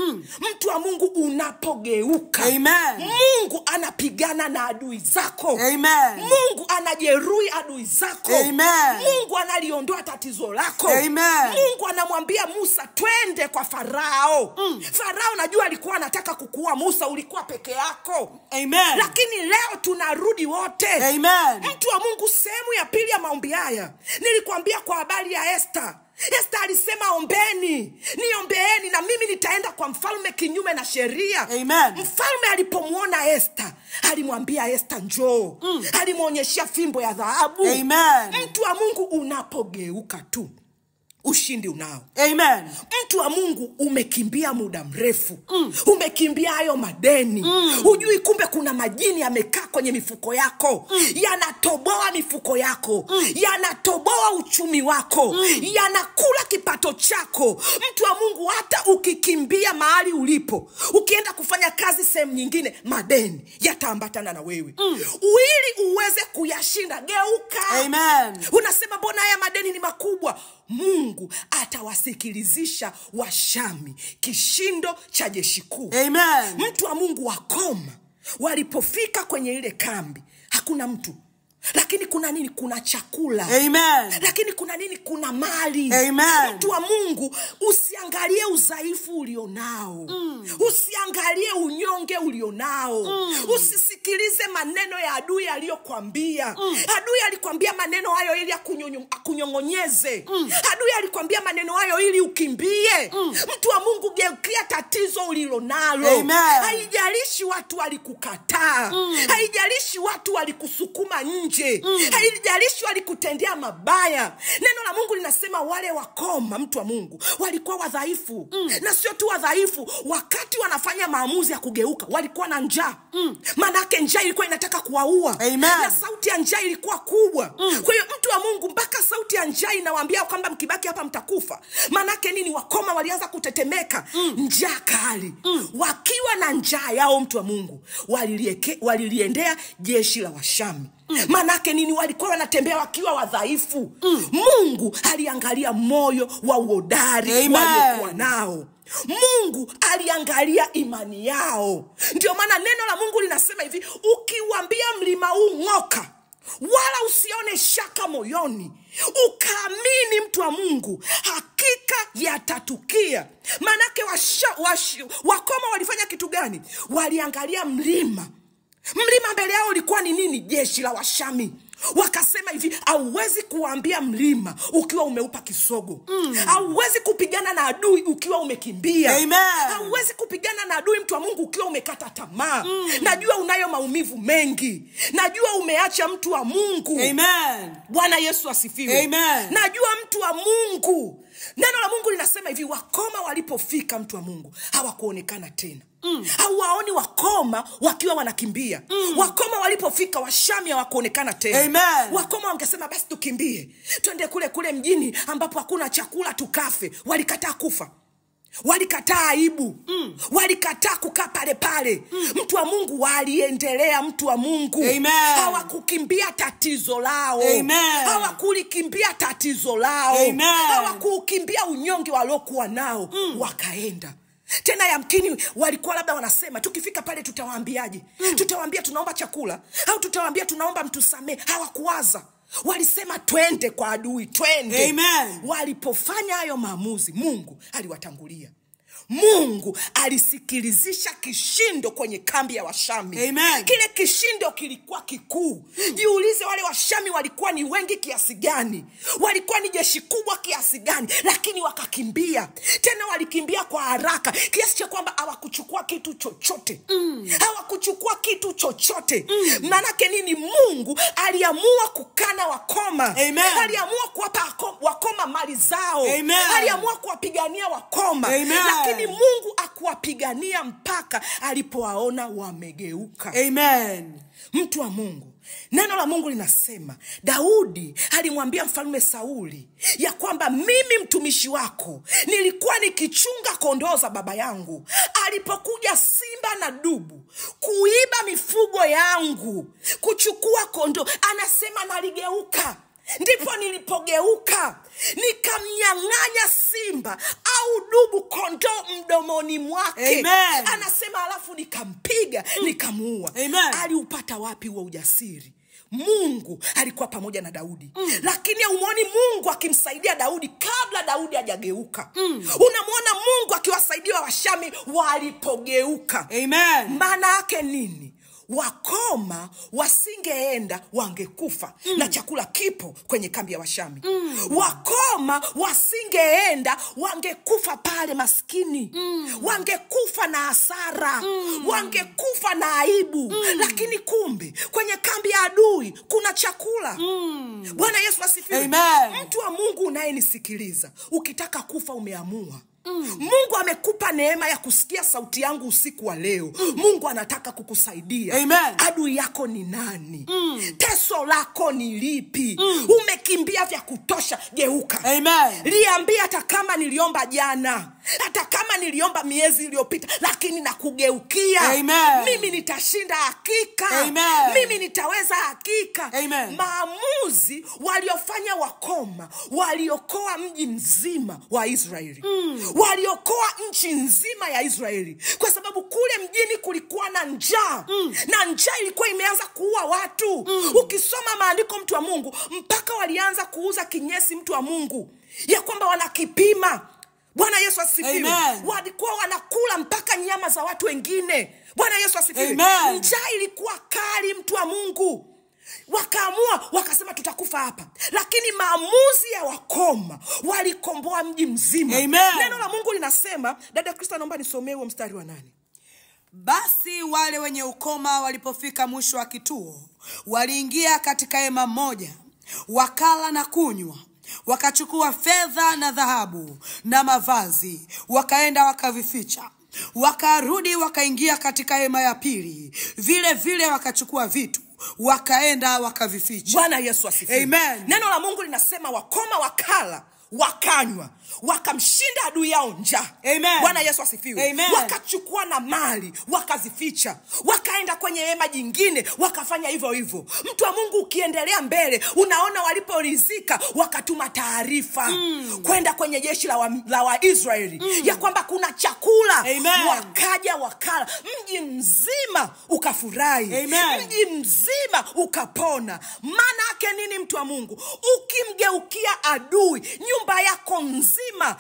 [SPEAKER 1] Mtu wa Mungu, unapogeuka,
[SPEAKER 2] Amen,
[SPEAKER 1] Mungu anapigana na adui zako.
[SPEAKER 2] Amen,
[SPEAKER 1] Mungu anajeruhi adui zako.
[SPEAKER 2] Amen,
[SPEAKER 1] Mungu analiondoa tatizo lako.
[SPEAKER 2] Amen.
[SPEAKER 1] Mungu anamwambia Musa, twende kwa Farao. Farao najua alikuwa anataka kukuua Musa, ulikuwa peke yako.
[SPEAKER 2] Amen.
[SPEAKER 1] Lakini leo tunarudi wote.
[SPEAKER 2] Amen.
[SPEAKER 1] Mtu wa Mungu, sehemu ya pili ya maombi haya nilikwambia kwa habari ya Esther. Esther alisema ombeni, niombeeni na mimi nitaenda kwa mfalme kinyume na sheria.
[SPEAKER 2] Amen.
[SPEAKER 1] Mfalme alipomuona Esther, alimwambia Esther njoo. Alimuonyesha fimbo ya dhahabu.
[SPEAKER 2] Amen.
[SPEAKER 1] Mtu wa Mungu, unapogeuka tu, ushindi unao.
[SPEAKER 2] Amen.
[SPEAKER 1] Mtu wa Mungu, umekimbia muda mrefu. Umekimbia hayo madeni. Hujui kumbe kuna majini yamekaa kwenye mifuko yako. Yanatoboa mifuko yako. Yanatoboa uchumi wako. Yanakula kipato chako. Mtu wa Mungu, hata ukikimbia mahali ulipo, ukienda kufanya kazi sehemu nyingine, madeni yataambatana na wewe. Ili uweze kuyashinda, geuka.
[SPEAKER 2] Amen.
[SPEAKER 1] Unasema mbona haya madeni ni makubwa? Mungu atawasikilizisha Washami kishindo cha jeshi kuu.
[SPEAKER 2] Amen.
[SPEAKER 1] Mtu wa Mungu, wakoma walipofika kwenye ile kambi, hakuna mtu. Lakini kuna nini? Kuna chakula.
[SPEAKER 2] Amen.
[SPEAKER 1] Lakini kuna nini? Kuna mali.
[SPEAKER 2] Amen.
[SPEAKER 1] Mtu wa Mungu, usiangalie udhaifu ulionao. Usiangalie unyonge ulionao. Usisikilize maneno ya adui aliyokuambia. Adui alikwambia maneno hayo ili akunyongonyeze. Adui alikwambia maneno hayo ili ukimbie. Mtu wa Mungu, geukia tatizo ulilonalo.
[SPEAKER 2] Amen.
[SPEAKER 1] Haijalishi watu walikukataa. Haijalishi watu walikusukuma nje. Haijalishi walikutendea mabaya. Neno la Mungu linasema wale wakoma, mtu wa Mungu, walikuwa wadhaifu. Na sio tu wadhaifu, wakati wanafanya maamuzi ya kugeuka, walikuwa na njaa. Manake njaa ilikuwa inataka kuwaua.
[SPEAKER 2] Amen.
[SPEAKER 1] Na sauti ya njaa ilikuwa kubwa. Kwa hiyo mtu wa Mungu, mpaka sauti ya njaa inawaambia kwamba mkibaki hapa mtakufa. Manake nini? Wakoma walianza kutetemeka. Njaa kali. Wakiwa na njaa yao, mtu wa Mungu, waliliendea jeshi la Washami. Manake nini? Walikuwa wanatembea wakiwa wadhaifu. Mungu aliangalia moyo wa uhodari waliokuwa nao. Mungu aliangalia imani yao. Ndio maana neno la Mungu linasema hivi, ukiwaambia mlima huu ng'oka, wala usione shaka moyoni, ukaamini, mtu wa Mungu, hakika yatatukia. Manake wakoma walifanya kitu gani? Waliangalia mlima. Mlima mbele yao ulikuwa ni nini? Jeshi la Washami. Wakasema hivi, hauwezi kuambia mlima ukiwa umeupa kisogo. Hauwezi kupigana na adui ukiwa umekimbia.
[SPEAKER 2] Amen.
[SPEAKER 1] Hauwezi kupigana na adui, mtu wa Mungu, ukiwa umekata tamaa. Najua unayo maumivu mengi. Najua umeacha, mtu wa Mungu.
[SPEAKER 2] Amen.
[SPEAKER 1] Bwana Yesu asifiwe.
[SPEAKER 2] Amen.
[SPEAKER 1] Najua, mtu wa Mungu. Neno la Mungu linasema hivi, wakoma walipofika, mtu wa Mungu, hawakuonekana tena. Hawaoni wakoma wakiwa wanakimbia. Wakoma walipofika, Washami hawakuonekana tena.
[SPEAKER 2] Amen.
[SPEAKER 1] Wakoma wangesema basi tukimbie, twende kule mjini ambapo hakuna chakula tukafe. Walikataa kufa. Walikataa aibu. Walikataa kukaa pale. Mtu wa Mungu, waliendelea, mtu wa Mungu.
[SPEAKER 2] Amen.
[SPEAKER 1] Hawakukimbia tatizo lao.
[SPEAKER 2] Amen.
[SPEAKER 1] Hawakulikimbia tatizo lao.
[SPEAKER 2] Amen.
[SPEAKER 1] Hawakukimbia unyonge waliokuwa nao. Wakaenda. Tena yamkini walikuwa labda wanasema, tukifika pale tutawaambiaje? Tutawaambia tunaomba chakula au tutawaambia tunaomba mtusamee? Hawakuwaza. Walisema twende kwa adui, twende.
[SPEAKER 2] Amen.
[SPEAKER 1] Walipofanya hayo maamuzi, Mungu aliwatangulia. Mungu alisikilizisha kishindo kwenye kambi ya Washami.
[SPEAKER 2] Amen.
[SPEAKER 1] Kile kishindo kilikuwa kikuu. Jiulize, wale Washami walikuwa ni wengi kiasi gani? Walikuwa ni jeshi kubwa kiasi gani? Lakini wakakimbia. Tena walikimbia kwa haraka kiasi cha kwamba hawakuchukua kitu chochote. Hawakuchukua kitu chochote. Manake nini? Mungu aliamua kukana wakoma.
[SPEAKER 2] Amen.
[SPEAKER 1] Aliamua kuwapa wakoma mali zao.
[SPEAKER 2] Amen.
[SPEAKER 1] Aliamua kuwapigania wakoma.
[SPEAKER 2] Amen.
[SPEAKER 1] Lakini Mungu akuwapigania mpaka alipowaona wamegeuka.
[SPEAKER 2] Amen.
[SPEAKER 1] Mtu wa Mungu, neno la Mungu linasema Daudi alimwambia mfalme Sauli ya kwamba mimi mtumishi wako nilikuwa nikichunga kondoo za baba yangu, alipokuja simba na dubu kuiba kubeba mifugo yangu, kuchukua kondoo. Anasema naligeuka. Ndipo nilipogeuka nikamnyang'anya simba au dubu kondoo mdomoni mwake.
[SPEAKER 2] Amen.
[SPEAKER 1] Anasema alafu nikampiga, nikamuua.
[SPEAKER 2] Amen.
[SPEAKER 1] Aliupata wapi huo ujasiri? Mungu alikuwa pamoja na Daudi. Lakini umuoni Mungu akimsaidia Daudi kabla Daudi hajageuka. Unamuona Mungu akiwasaidia Washami walipogeuka.
[SPEAKER 2] Amen.
[SPEAKER 1] Maana yake nini? Wakoma wasingeenda, wangekufa. Na chakula kipo kwenye kambi ya Washami. Wakoma wasingeenda, wangekufa pale maskini. Wangekufa na hasara. Wangekufa na aibu. Lakini kumbe kwenye kambi ya adui kuna chakula. Bwana Yesu asifiwe.
[SPEAKER 2] Amen.
[SPEAKER 1] Mtu wa Mungu unayenisikiliza, ukitaka kufa umeamua, Mungu amekupa neema ya kusikia sauti yangu usiku wa leo. Mungu anataka kukusaidia.
[SPEAKER 2] Amen.
[SPEAKER 1] Adui yako ni nani? Teso lako ni lipi? Umekimbia vya kutosha, geuka.
[SPEAKER 2] Amen.
[SPEAKER 1] Liambia hata kama niliomba jana, hata kama niliomba miezi iliyopita, lakini nakugeukia.
[SPEAKER 2] Amen.
[SPEAKER 1] Mimi nitashinda hakika.
[SPEAKER 2] Amen.
[SPEAKER 1] Mimi nitaweza hakika.
[SPEAKER 2] Amen.
[SPEAKER 1] Maamuzi waliofanya wakoma waliokoa mji mzima wa Israeli. Waliokoa nchi nzima ya Israeli, kwa sababu kule mjini kulikuwa na njaa. Na njaa ilikuwa imeanza kuua watu. Ukisoma maandiko, mtu wa Mungu, mpaka walianza kuuza kinyesi, mtu wa Mungu, ya kwamba wanakipima. Bwana Yesu asifiwe. Walikuwa wanakula mpaka nyama za watu wengine. Bwana Yesu asifiwe. Njaa ilikuwa kali, mtu wa Mungu. Wakaamua, wakasema tutakufa hapa. Lakini maamuzi ya wakoma walikomboa mji mzima.
[SPEAKER 2] Amen.
[SPEAKER 1] Neno la Mungu linasema, dada Kristo naomba nisomee huo mstari wa 8.
[SPEAKER 2] Basi wale wenye ukoma walipofika mwisho wa kituo, waliingia katika hema moja, wakala na kunywa, wakachukua fedha na dhahabu na mavazi, wakaenda wakavificha. Wakarudi wakaingia katika hema ya pili, vile vile wakachukua vitu, wakaenda wakavificha.
[SPEAKER 1] Bwana Yesu asifiwe.
[SPEAKER 2] Amen.
[SPEAKER 1] Neno la Mungu linasema wakoma wakala, wakanywa, wakamshinda adui yao njaa.
[SPEAKER 2] Amen.
[SPEAKER 1] Bwana Yesu asifiwe.
[SPEAKER 2] Amen.
[SPEAKER 1] Wakachukua na mali, wakazificha, wakaenda kwenye hema jingine, wakafanya hivyo hivyo. Mtu wa Mungu, ukiendelea mbele, unaona waliporidhika wakatuma taarifa kwenda kwenye jeshi la Waisraeli ya kwamba kuna chakula.
[SPEAKER 2] Amen.
[SPEAKER 1] Wakaja wakala, mji mzima ukafurahi.
[SPEAKER 2] Amen.
[SPEAKER 1] Mji mzima ukapona. Maana yake nini, mtu wa Mungu? Ukimgeukia adui, nyumba yako nzima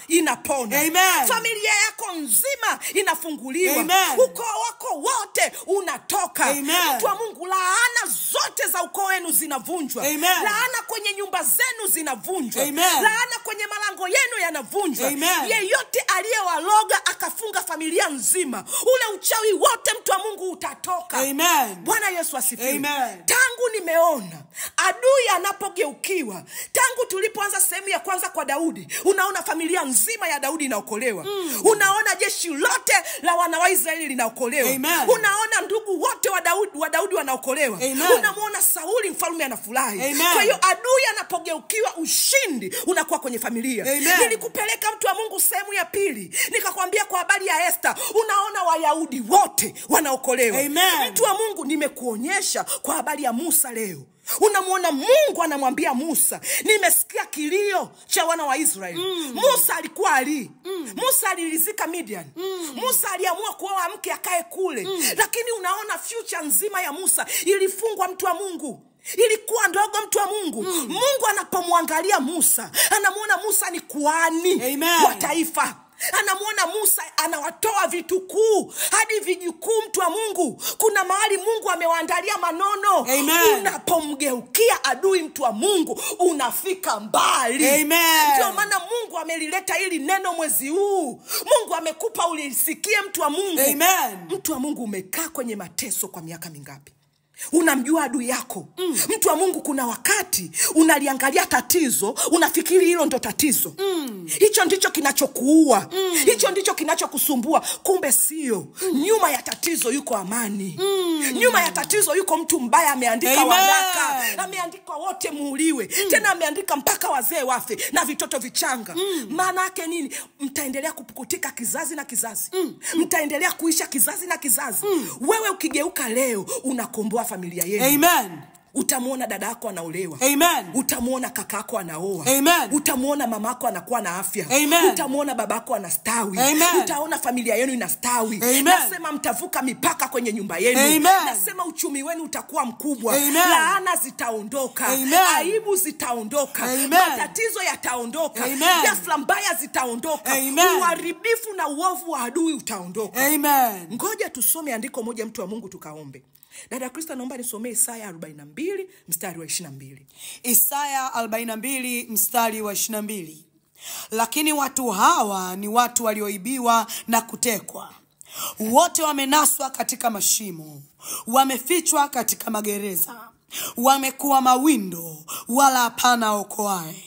[SPEAKER 1] inapona.
[SPEAKER 2] Amen.
[SPEAKER 1] Familia yako nzima inafunguliwa.
[SPEAKER 2] Amen.
[SPEAKER 1] Ukoo wako wote unatoka.
[SPEAKER 2] Amen.
[SPEAKER 1] Mtu wa Mungu, laana zote za ukoo wenu zinavunjwa.
[SPEAKER 2] Amen.
[SPEAKER 1] Laana kwenye nyumba zenu zinavunjwa.
[SPEAKER 2] Amen.
[SPEAKER 1] Laana kwenye malango yenu yanavunjwa.
[SPEAKER 2] Amen.
[SPEAKER 1] Yeyote aliyewaloga akafunga familia nzima, ule uchawi wote, mtu wa Mungu, utatoka.
[SPEAKER 2] Amen.
[SPEAKER 1] Bwana Yesu asifiwe.
[SPEAKER 2] Amen.
[SPEAKER 1] Tangu nimeona adui anapogeukiwa, tangu tulipoanza sehemu ya kwanza kwa Daudi, unaona familia nzima ya Daudi inaokolewa. Unaona jeshi lote la wana wa Israeli linaokolewa.
[SPEAKER 2] Amen.
[SPEAKER 1] Unaona ndugu wote wa Daudi wanaokolewa. Unamuona Sauli mfalme anafurahi. Kwa hiyo adui anapogeukiwa, ushindi unakuwa kwenye familia.
[SPEAKER 2] Amen.
[SPEAKER 1] Nilikupeleka, mtu wa Mungu, sehemu ya pili, nikakwambia kwa habari ya Esther. Unaona Wayahudi wote wanaokolewa.
[SPEAKER 2] Amen.
[SPEAKER 1] Mtu wa Mungu, nimekuonyesha kwa habari ya Musa leo. Unamuona Mungu anamwambia Musa, nimesikia kilio cha wana wa Israeli. Musa alikuwa ali. Musa alilizika Midian. Musa aliamua kuoa mke akae kule. Lakini unaona future nzima ya Musa ilifungwa, mtu wa Mungu. Ilikuwa ndogo, mtu wa Mungu. Mungu anapomwangalia Musa, anamuona Musa ni kuhani wa taifa. Anamuona Musa anawatoa vitukuu hadi vijukuu, mtu wa Mungu. Kuna mahali Mungu amewaandalia manono.
[SPEAKER 2] Amen.
[SPEAKER 1] Unapomgeukia adui, mtu wa Mungu, unafika mbali.
[SPEAKER 2] Amen.
[SPEAKER 1] Ndio maana Mungu amelileta hili neno mwezi huu. Mungu amekupa ulisikie, mtu wa Mungu.
[SPEAKER 2] Amen.
[SPEAKER 1] Mtu wa Mungu, umekaa kwenye mateso kwa miaka mingapi? Unamjua adui yako. Mtu wa Mungu, kuna wakati unaliangalia tatizo, unafikiri hilo ndo tatizo. Hicho ndicho kinachokuua. Hicho ndicho kinachokusumbua. Kumbe sio. Nyuma ya tatizo yuko amani. Nyuma ya tatizo yuko mtu mbaya ameandika waraka. Ameandika wote muuliwe. Tena ameandika mpaka wazee wafe na vitoto vichanga. Maana yake nini? Mtaendelea kupukutika kizazi na kizazi. Mtaendelea kuisha kizazi na kizazi. Wewe ukigeuka leo unakomboa familia yenu.
[SPEAKER 2] Amen.
[SPEAKER 1] Utamuona dada yako anaolewa.
[SPEAKER 2] Amen.
[SPEAKER 1] Utamuona kaka yako anaoa.
[SPEAKER 2] Amen.
[SPEAKER 1] Utamuona mama yako anakuwa na afya.
[SPEAKER 2] Amen.
[SPEAKER 1] Utamuona baba yako anastawi.
[SPEAKER 2] Amen.
[SPEAKER 1] Utaona familia yenu inastawi.
[SPEAKER 2] Amen.
[SPEAKER 1] Nasema mtavuka mipaka kwenye nyumba yenu.
[SPEAKER 2] Amen.
[SPEAKER 1] Nasema uchumi wenu utakuwa mkubwa.
[SPEAKER 2] Amen.
[SPEAKER 1] Laana zitaondoka.
[SPEAKER 2] Amen.
[SPEAKER 1] Aibu zitaondoka.
[SPEAKER 2] Amen.
[SPEAKER 1] Matatizo yataondoka.
[SPEAKER 2] Amen.
[SPEAKER 1] Ghafla mbaya zitaondoka.
[SPEAKER 2] Amen.
[SPEAKER 1] Uharibifu na uovu wa adui utaondoka.
[SPEAKER 2] Amen.
[SPEAKER 1] Ngoja tusome andiko moja, mtu wa Mungu, tukaombe. Dada Krista, naomba nisomee Isaya 42 mstari wa 22.
[SPEAKER 2] Isaya 42 mstari wa 22. Lakini watu hawa ni watu walioibiwa na kutekwa. Wote wamenaswa katika mashimo, wamefichwa katika magereza. Wamekuwa mawindo wala hapana okoaye.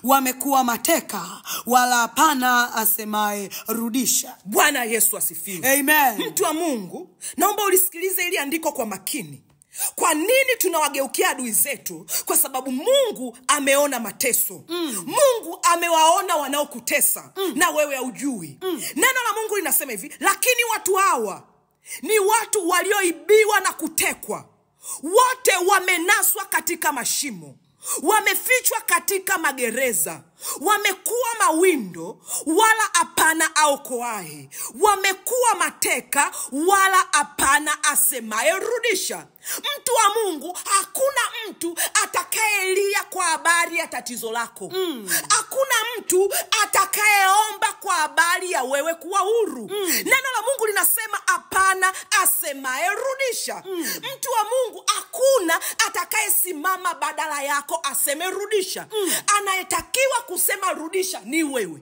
[SPEAKER 2] Wamekuwa mateka wala hapana asemaye rudisha.
[SPEAKER 1] Bwana Yesu asifiwe.
[SPEAKER 2] Amen.
[SPEAKER 1] Mtu wa Mungu, naomba ulisikilize ili andiko kwa makini. Kwa nini tunawageukia adui zetu? Kwa sababu Mungu ameona mateso. Mungu amewaona wanaokutesa na wewe haujui. Neno la Mungu linasema hivi, lakini watu hawa ni watu walioibiwa na kutekwa. Wote wamenaswa katika mashimo, wamefichwa katika magereza. Wamekuwa mawindo wala hapana aokoaye. Wamekuwa mateka wala hapana asemaye rudisha. Mtu wa Mungu, hakuna mtu atakayelia kwa habari ya tatizo lako. Hakuna mtu atakayeomba kwa habari ya wewe kuwa huru. Neno la Mungu linasema hapana asemaye rudisha. Mtu wa Mungu, hakuna atakayesimama badala yako aseme rudisha. Anayetakiwa kusema rudisha ni wewe.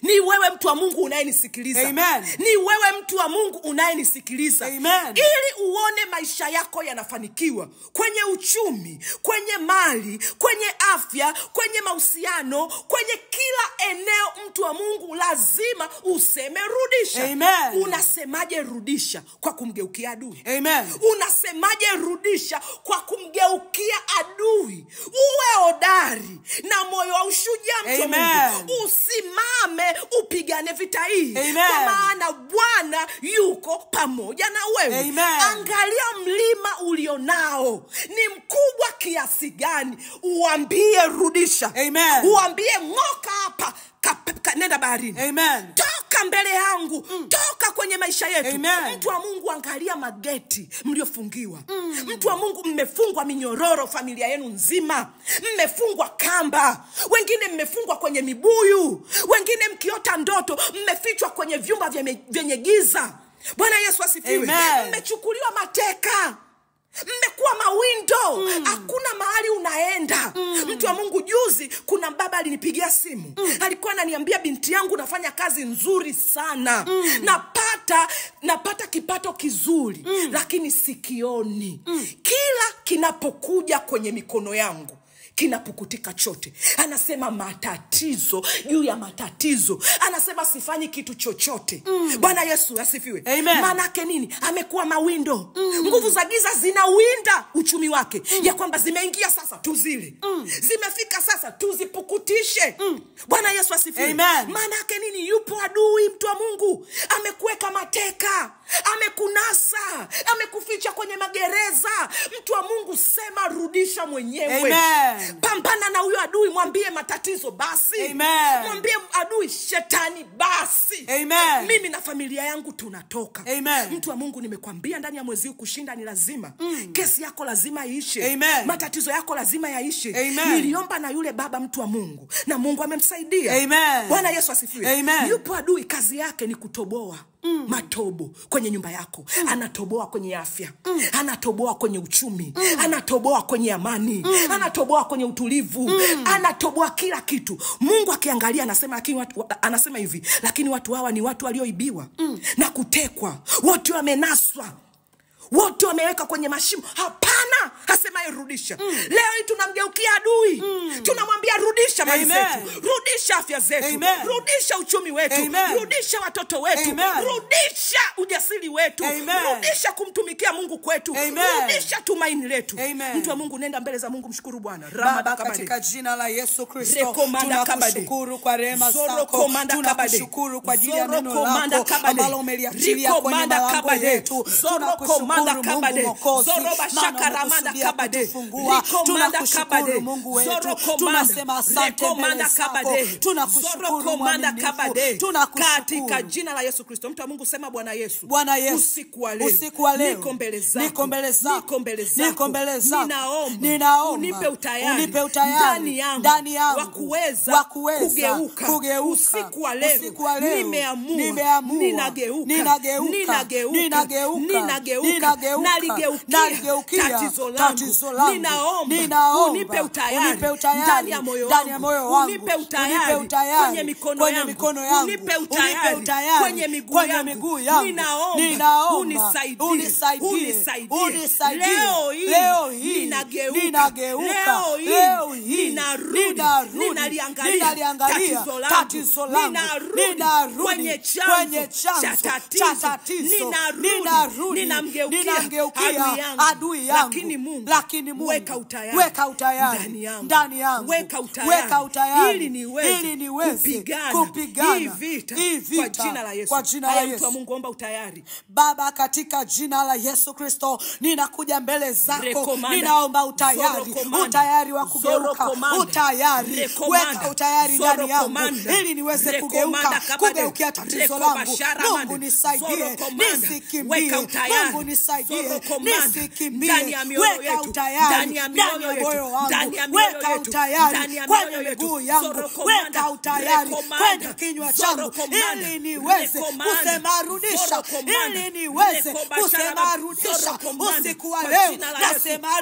[SPEAKER 1] Ni wewe mtu wa Mungu unayenisikiliza.
[SPEAKER 2] Amen.
[SPEAKER 1] Ni wewe mtu wa Mungu unayenisikiliza.
[SPEAKER 2] Amen.
[SPEAKER 1] Ili uone maisha yako yanafanikiwa kwenye uchumi, kwenye mali, kwenye afya, kwenye mahusiano, kwenye kila eneo, mtu wa Mungu, lazima useme rudisha.
[SPEAKER 2] Amen.
[SPEAKER 1] Unasemaje rudisha? Kwa kumgeukia adui.
[SPEAKER 2] Amen.
[SPEAKER 1] Unasemaje rudisha? Kwa kumgeukia adui. Uwe hodari na moyo wa ushujaa, mtu wa Mungu. Usimame upigane vita hii.
[SPEAKER 2] Amen.
[SPEAKER 1] Kwa maana Bwana yuko pamoja na wewe.
[SPEAKER 2] Amen.
[SPEAKER 1] Angalia mlima ulionao ni mkubwa kiasi gani. Uambie rudisha.
[SPEAKER 2] Amen.
[SPEAKER 1] Uambie ng'oka hapa, nenda baharini.
[SPEAKER 2] Amen.
[SPEAKER 1] Toka mbele yangu. Toka kwenye maisha yetu.
[SPEAKER 2] Amen.
[SPEAKER 1] Mtu wa Mungu, angalia mageti mliofungiwa. Mtu wa Mungu, mmefungwa minyororo, familia yenu nzima. Mmefungwa kamba. Wengine mmefungwa kwenye mibuyu. Wengine mkiota ndoto mmefichwa kwenye vyumba vyenye giza. Bwana Yesu asifiwe. Mmechukuliwa mateka. Mmekuwa mawindo. Hakuna mahali unaenda. Mtu wa Mungu, juzi kuna baba alinipigia simu. Alikuwa ananiambia, binti yangu nafanya kazi nzuri sana. Napata kipato kizuri. Lakini sikioni. Kila kinapokuja kwenye mikono yangu kinapukutika chote. Anasema matatizo juu ya matatizo. Anasema sifanyi kitu chochote. Bwana Yesu asifiwe. Maana yake nini? Amekuwa mawindo. Nguvu za giza zinawinda uchumi wake. Ya kwamba zimeingia sasa tuzile. Zimefika sasa tuzipukutishe. Bwana Yesu asifiwe. Maana yake nini? Yupo adui, mtu wa Mungu. Amekuweka mateka. Amekunasa. Amekuficha kwenye magereza. Mtu wa Mungu, sema rudisha mwenyewe. Pambana na huyo adui, mwambie matatizo basi. Mwambie adui shetani basi. Mimi na familia yangu tunatoka. Mtu wa Mungu, nimekwambia ndani ya mwezi huu kushinda ni lazima. Kesi yako lazima iishe. Matatizo yako lazima yaishe. Niliomba na yule baba, mtu wa Mungu, na Mungu amemsaidia. Bwana Yesu asifiwe. Yupo adui, kazi yake ni kutoboa matobo kwenye nyumba yako. Anatoboa kwenye afya. Anatoboa kwenye uchumi. Anatoboa kwenye amani. Anatoboa kwenye utulivu. Anatoboa kila kitu. Mungu akiangalia anasema hivi, lakini watu hawa ni watu walioibiwa na kutekwa. Wote wamenaswa. Wote wameweka kwenye mashimo. Hapana hapana, asemaye rudisha. Leo hii tunamgeukia adui. Tunamwambia rudisha mali zetu, rudisha afya zetu, rudisha uchumi wetu, rudisha watoto wetu, rudisha ujasiri wetu, rudisha kumtumikia Mungu kwetu, rudisha tumaini letu. Mtu wa Mungu, nenda mbele za Mungu, mshukuru Bwana.
[SPEAKER 2] Baba, katika jina la Yesu Kristo tunakushukuru kwa rehema zako, tunakushukuru kwa ajili ya neno lako ambalo umeliachilia kwenye malango yetu. Tunakushukuru Mungu Mwokozi, maana umekusudia kutufungua. Tunakushukuru Mungu wetu, tunasema asante mbele zako. Tunakushukuru mwaminifu, tunakushukuru
[SPEAKER 1] katika jina la Yesu Kristo. Mtu wa Mungu, sema Bwana Yesu,
[SPEAKER 2] Bwana Yesu,
[SPEAKER 1] usiku wa leo
[SPEAKER 2] niko mbele zako, ninaomba
[SPEAKER 1] unipe utayari
[SPEAKER 2] ndani yangu
[SPEAKER 1] wa kuweza kugeuka. Usiku wa leo nimeamua naligeukia tatizo langu. Unipe utayari ndani ya moyo wangu, unipe utayari kwenye mikono yangu, unipe utayari kwenye miguu yangu. Ninaomba unisaidie. Leo hii ninageuka. Leo hii ninaliangalia tatizo langu. Ninarudi kwenye chanzo cha tatizo. Ninamgeukia adui yangu. Lakini Mungu, weka utayari ndani yangu. Weka utayari ili niweze kupigana hii vita kwa jina la Yesu. Mtu wa Mungu, omba utayari.
[SPEAKER 2] Baba, katika jina la Yesu Kristo ninakuja mbele zako, ninaomba utayari wa kugeuka, utayari. Weka utayari ndani yangu ili niweze kugeukia tatizo langu. Mungu nisaidie, nisikimbie. Mungu nisaidie, nisikimbie. Weka utayari ndani ya moyo wangu, weka utayari kwenye miguu yangu, weka utayari kwenye kinywa changu ili niweze kusema rudisha, ili niweze kusema rudisha. Usiku wa leo nasema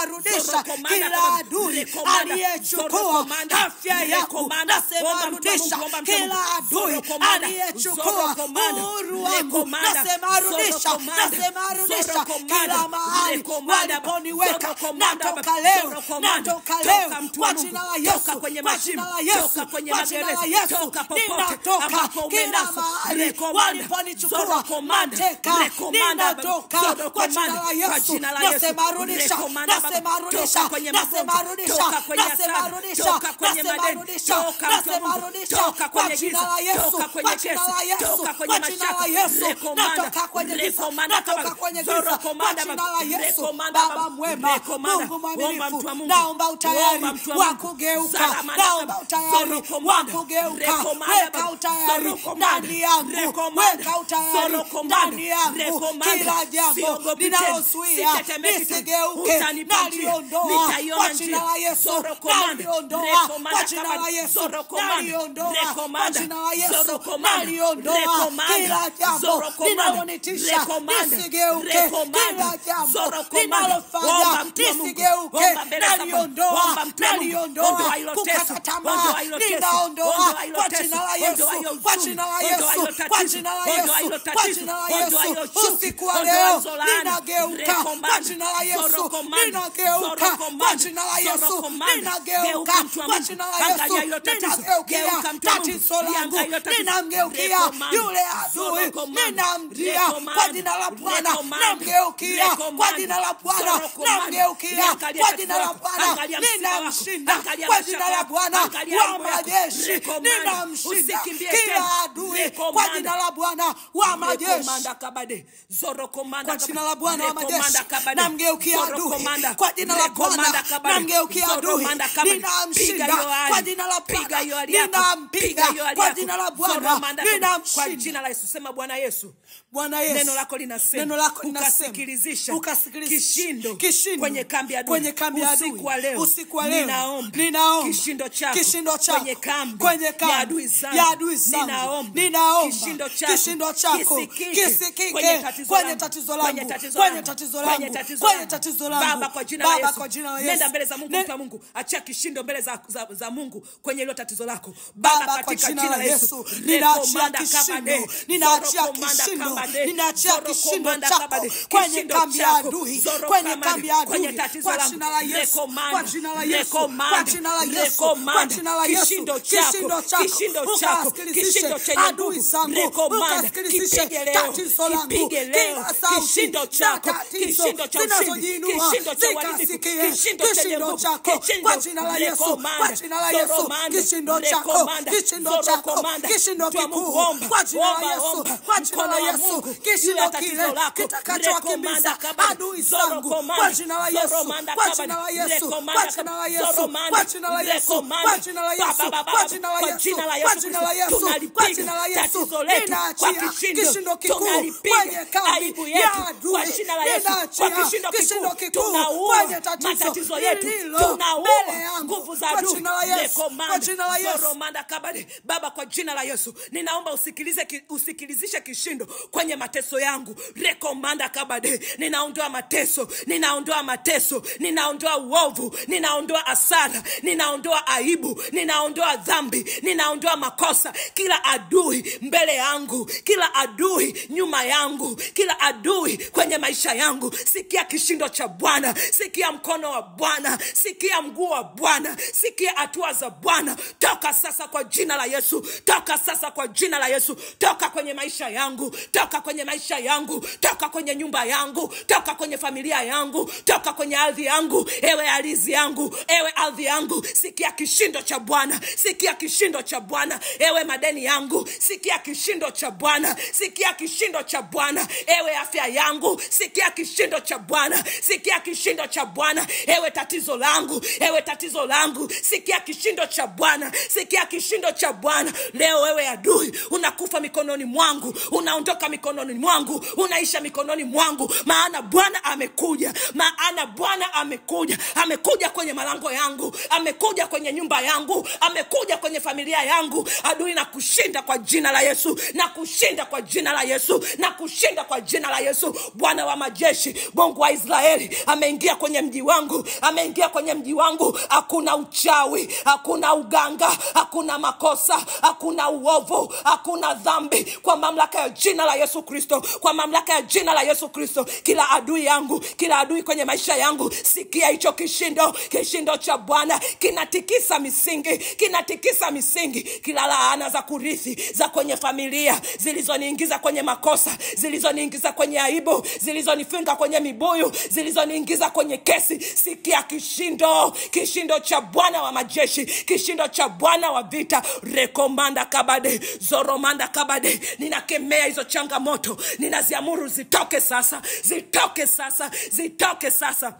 [SPEAKER 2] rudisha kila adui aliyechukua afya yako. Nasema rudisha kila adui aliyechukua uhuru wangu. Nasema rudisha kila mahali waliponiweka. Natoka leo kwa jina la Yesu, ninatoka kila mahali waliponichukua mateka. Ninatoka kwa jina la Yesu. Nasema rudisha kwa jina la Yesu. Natoka kwenye giza, kwa jina la Yesu. Baba mwema, Mungu mwaminifu, naomba utayari wa kugeuka, naomba utayari wa kugeuka. Weka utayari ndani yangu, weka utayari ndani yangu. Kila jambo linalozuia nisigeuke naliondoa kwa jina la Yesu, naliondoa kwa jina la Yesu, naliondoa kwa jina la Yesu, naliondoa kila jambo linalonitisha nisigeuke, kila jambo linalofanya nisigeuke naliondoa, kukata tamaa ninaondoa kwa jina la Yesu, kwa jina la Yesu, kwa jina la Yesu, kwa jina la Yesu. Usiku wa leo ninageuka kwa jina la Yesu, ninageuka kwa jina la Yesu, ninageuka kwa jina la Yesu, ninageukia tatizo langu, ninamgeukia yule adui, ninamjia kwa jina la Bwana, namgeukia kwa jina la Bwana, namgeukia kwa jina la Bwana, ninamshinda kwa jina la Bwana wa majeshi, ninamshinda kila adui kwa jina la Bwana wa majeshi. Kwa jina la Bwana wa majeshi namgeukia adui, kwa jina la Bwana namgeukia adui, ninamshinda kwa jina la Bwana, ninampiga kwa jina la Bwana, ninamshinda
[SPEAKER 1] kwa jina la Yesu. Sema Bwana Yesu.
[SPEAKER 2] Bwana Yesu,
[SPEAKER 1] neno lako linasema ukasikilizisha kishindo kwenye kambi ya adui. Usiku wa leo ninaomba kishindo chako kwenye kambi ya adui zangu. Ninaomba kishindo chako kisikike kwenye tatizo langu, kwenye tatizo langu. Baba, kwa jina la Yesu, nenda mbele za Mungu. Mtu wa Mungu, achia kishindo mbele za Mungu kwenye hilo tatizo lako.
[SPEAKER 2] Baba, katika jina la Yesu, ninaachia kishindo ninaachia kishindo chako kwenye kambi ya adui, kwenye kambi ya adui, kwa jina la Yesu, kwa jina la Yesu, kwa jina la Yesu, kwa jina la Yesu. Kishindo chako, kishindo chenye adui zangu, ukasikilizishe tatizo langu, kila sauti, kishindo chako, kishindo cha ushindi, kishindo cha uharibifu, kishindo chako, kwa jina la Yesu, kwa jina la Yesu, kishindo chako, kishindo chako, kishindo kikuu, kwa jina la Yesu, kwa jina la Yesu, kishindo kile kitakachowakimbiza adui zangu, kwa jina la Yesu, kwa jina la Yesu, kwa jina la Yesu, kwa jina la Yesu, kwa jina la Yesu, kwa jina la Yesu, kwa jina la Yesu, kwa jina la Yesu, ninaachia kishindo kikuu kwenye kambi ya adui, ninaachia kishindo kikuu kwenye tatizo hilo mbele yangu, kwa jina la Yesu, kwa jina la Yesu.
[SPEAKER 1] Baba, kwa jina la Yesu, ninaomba usikilizishe kishindo kwenye mateso yangu. Rekomanda kabade, ninaondoa mateso, ninaondoa mateso, ninaondoa uovu, ninaondoa hasara, ninaondoa aibu, ninaondoa dhambi, ninaondoa makosa. Kila adui mbele yangu, kila adui nyuma yangu, kila adui kwenye maisha yangu, sikia kishindo cha Bwana, sikia mkono wa Bwana, sikia mguu wa Bwana, sikia hatua za Bwana. Toka sasa kwa jina la Yesu, toka sasa kwa jina la Yesu, toka kwenye maisha yangu, toka kwenye maisha yangu, toka kwenye nyumba yangu, toka kwenye familia yangu, toka kwenye ardhi yangu. Ewe ardhi yangu, ewe ardhi yangu, sikia kishindo cha Bwana, sikia kishindo cha Bwana. Ewe madeni yangu, sikia kishindo cha Bwana, sikia kishindo cha Bwana. Ewe afya yangu, sikia kishindo cha Bwana, sikia kishindo cha Bwana. Ewe tatizo langu, ewe tatizo langu, sikia kishindo cha Bwana, sikia kishindo cha Bwana. Leo wewe adui unakufa mikononi mwangu, unaondoka mikononi mwangu, unaisha mikononi mwangu, maana Bwana amekuja, maana Bwana amekuja, amekuja kwenye malango yangu, amekuja kwenye nyumba yangu, amekuja kwenye familia yangu. Adui na kushinda kwa jina la Yesu, na kushinda kwa jina la Yesu, na kushinda kwa jina la Yesu. Bwana wa majeshi, Mungu wa Israeli ameingia kwenye mji wangu, ameingia kwenye mji wangu. Hakuna uchawi, hakuna uganga, hakuna makosa, hakuna uovu, hakuna dhambi. Kwa mamlaka ya jina la Yesu Kristo, kwa mamlaka ya jina la Yesu Kristo, kila adui yangu, kila adui kwenye maisha yangu, sikia hicho kishindo, kishindo cha Bwana kinatikisa misingi, kinatikisa misingi. Kila laana za kurithi za kwenye familia zilizoniingiza kwenye makosa, zilizoniingiza kwenye aibu, zilizonifunga kwenye mibuyu, zilizoniingiza kwenye kesi, sikia kishindo, kishindo cha Bwana wa majeshi, kishindo cha Bwana wa vita. Rekomanda kabade, zoromanda kabade. Ninakemea hizo changamoto, ninaziamuru zitoke sasa, zitoke sasa, zitoke sasa.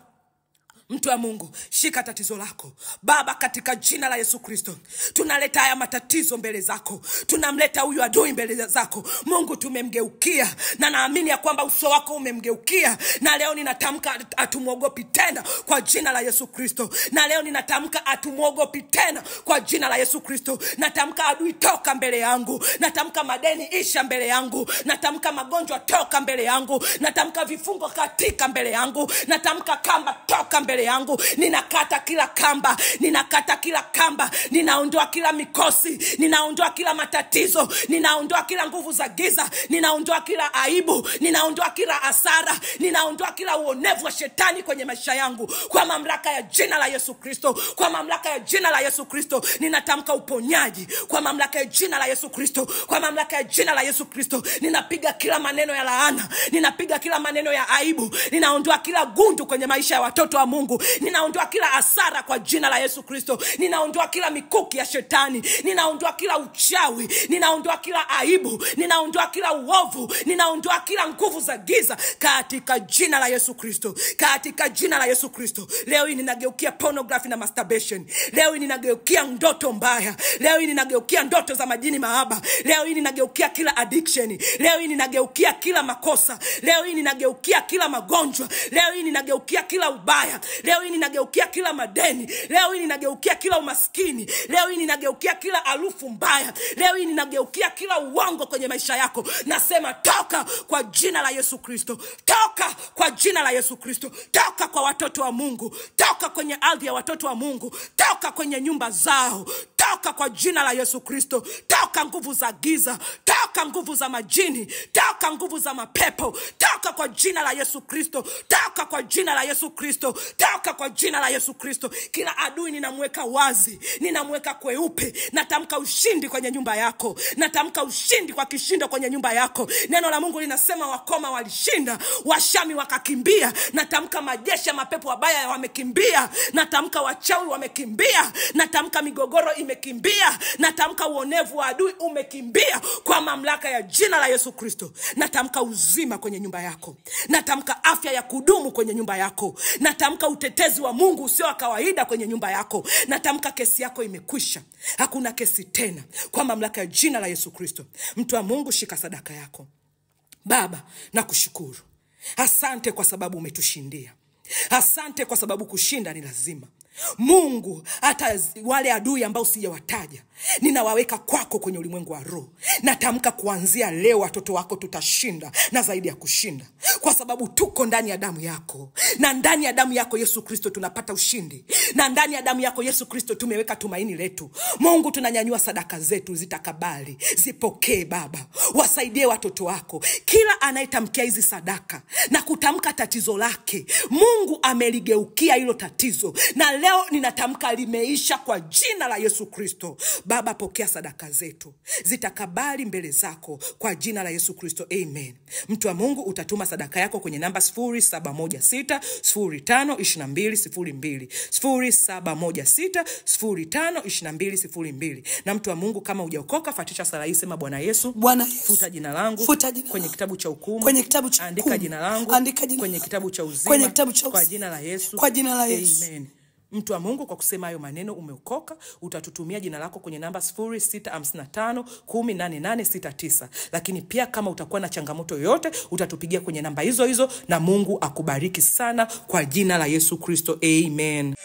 [SPEAKER 1] Mtu wa Mungu, shika tatizo lako. Baba, katika jina la Yesu Kristo, tunaleta haya matatizo mbele zako, tunamleta huyu adui mbele zako. Mungu, tumemgeukia na naamini ya kwamba uso wako umemgeukia, na leo ninatamka atumuogopi tena kwa jina la Yesu Kristo. Na leo ninatamka atumuogopi tena kwa jina la Yesu Kristo. Natamka adui toka mbele yangu, natamka madeni isha mbele yangu, natamka magonjwa toka mbele yangu, natamka vifungo katika mbele yangu, natamka kamba toka mbele yangu. Ninakata kila kamba, ninakata kila kamba, ninaondoa kila mikosi, ninaondoa kila matatizo, ninaondoa kila nguvu za giza, ninaondoa kila aibu, ninaondoa kila hasara, ninaondoa kila uonevu wa shetani kwenye maisha yangu kwa mamlaka ya jina la Yesu Kristo, kwa mamlaka ya jina la Yesu Kristo. Ninatamka uponyaji kwa mamlaka ya jina la Yesu Kristo, kwa mamlaka ya jina la Yesu Kristo. Ninapiga kila maneno ya laana, ninapiga kila maneno ya aibu, ninaondoa kila gundu kwenye maisha ya watoto wa Mungu, ninaondoa kila hasara kwa jina la Yesu Kristo, ninaondoa kila mikuki ya shetani, ninaondoa kila uchawi, ninaondoa kila aibu, ninaondoa kila uovu, ninaondoa kila nguvu za giza katika jina la Yesu Kristo, katika jina la Yesu Kristo. Leo hii ninageukia pornography na masturbation, leo hii ninageukia ndoto mbaya, leo hii ninageukia ndoto za majini mahaba, leo hii ninageukia kila addiction, leo hii ninageukia kila makosa, leo hii ninageukia kila magonjwa, leo hii ninageukia kila ubaya, leo hii ninageukia kila madeni, leo hii ninageukia kila umaskini, leo hii ninageukia kila harufu mbaya, leo hii ninageukia kila uongo kwenye maisha yako. Nasema toka kwa jina la Yesu Kristo, toka kwa jina la Yesu Kristo, toka kwa watoto wa Mungu, toka kwenye ardhi ya watoto wa Mungu, toka kwenye nyumba zao, toka kwa jina la Yesu Kristo. Toka nguvu za giza, toka nguvu za majini, toka nguvu za mapepo, toka kwa jina la Yesu Kristo, toka kwa jina la Yesu Kristo, toka kwa jina la Yesu Kristo. Kila adui ninamweka wazi, ninamweka kweupe. Natamka ushindi kwenye nyumba yako, natamka ushindi kwa kishindo kwenye nyumba yako. Neno la Mungu linasema wakoma walishinda, Washami wakakimbia. Natamka majeshi ya mapepo wabaya wamekimbia, natamka wachawi wamekimbia, natamka migogoro imekimbia, natamka uonevu wa adui umekimbia kwa mamlaka ya jina la Yesu Kristo. Natamka uzima kwenye nyumba yako, natamka afya ya kudumu kwenye nyumba yako, natamka utetezi wa Mungu usio wa kawaida kwenye nyumba yako. Natamka kesi yako imekwisha, hakuna kesi tena kwa mamlaka ya jina la Yesu Kristo. Mtu wa Mungu, shika sadaka yako. Baba, nakushukuru. Asante kwa sababu umetushindia. Asante kwa sababu kushinda ni lazima. Mungu, hata wale adui ambao sijawataja, ninawaweka kwako kwenye ulimwengu wa roho. Natamka kuanzia leo watoto wako tutashinda na zaidi ya kushinda, kwa sababu tuko ndani ya damu yako, na ndani ya damu yako Yesu Kristo tunapata ushindi, na ndani ya damu yako Yesu Kristo tumeweka tumaini letu. Mungu, tunanyanyua sadaka zetu, zitakabali, zipokee Baba. Wasaidie watoto wako, kila anayetamkia hizi sadaka na kutamka tatizo lake, Mungu ameligeukia hilo tatizo, na leo ninatamka limeisha kwa jina la Yesu Kristo. Baba, pokea sadaka zetu, zitakabali mbele zako kwa jina la Yesu Kristo. Amen. Mtu wa Mungu, utatuma sadaka yako kwenye namba 0716052202, 0716052202. Na mtu wa Mungu, kama hujaokoka, fuatisha sala hii, sema: Bwana Yesu, futa jina langu kwenye kitabu cha hukumu, andika jina langu kwenye kitabu cha uzima, kwa jina la Yesu. Amen. Mtu wa Mungu, kwa kusema hayo maneno umeokoka. Utatutumia jina lako kwenye namba 0655108869. Lakini pia kama utakuwa na changamoto yoyote, utatupigia kwenye namba hizo hizo, na Mungu akubariki sana kwa jina la Yesu Kristo. Amen.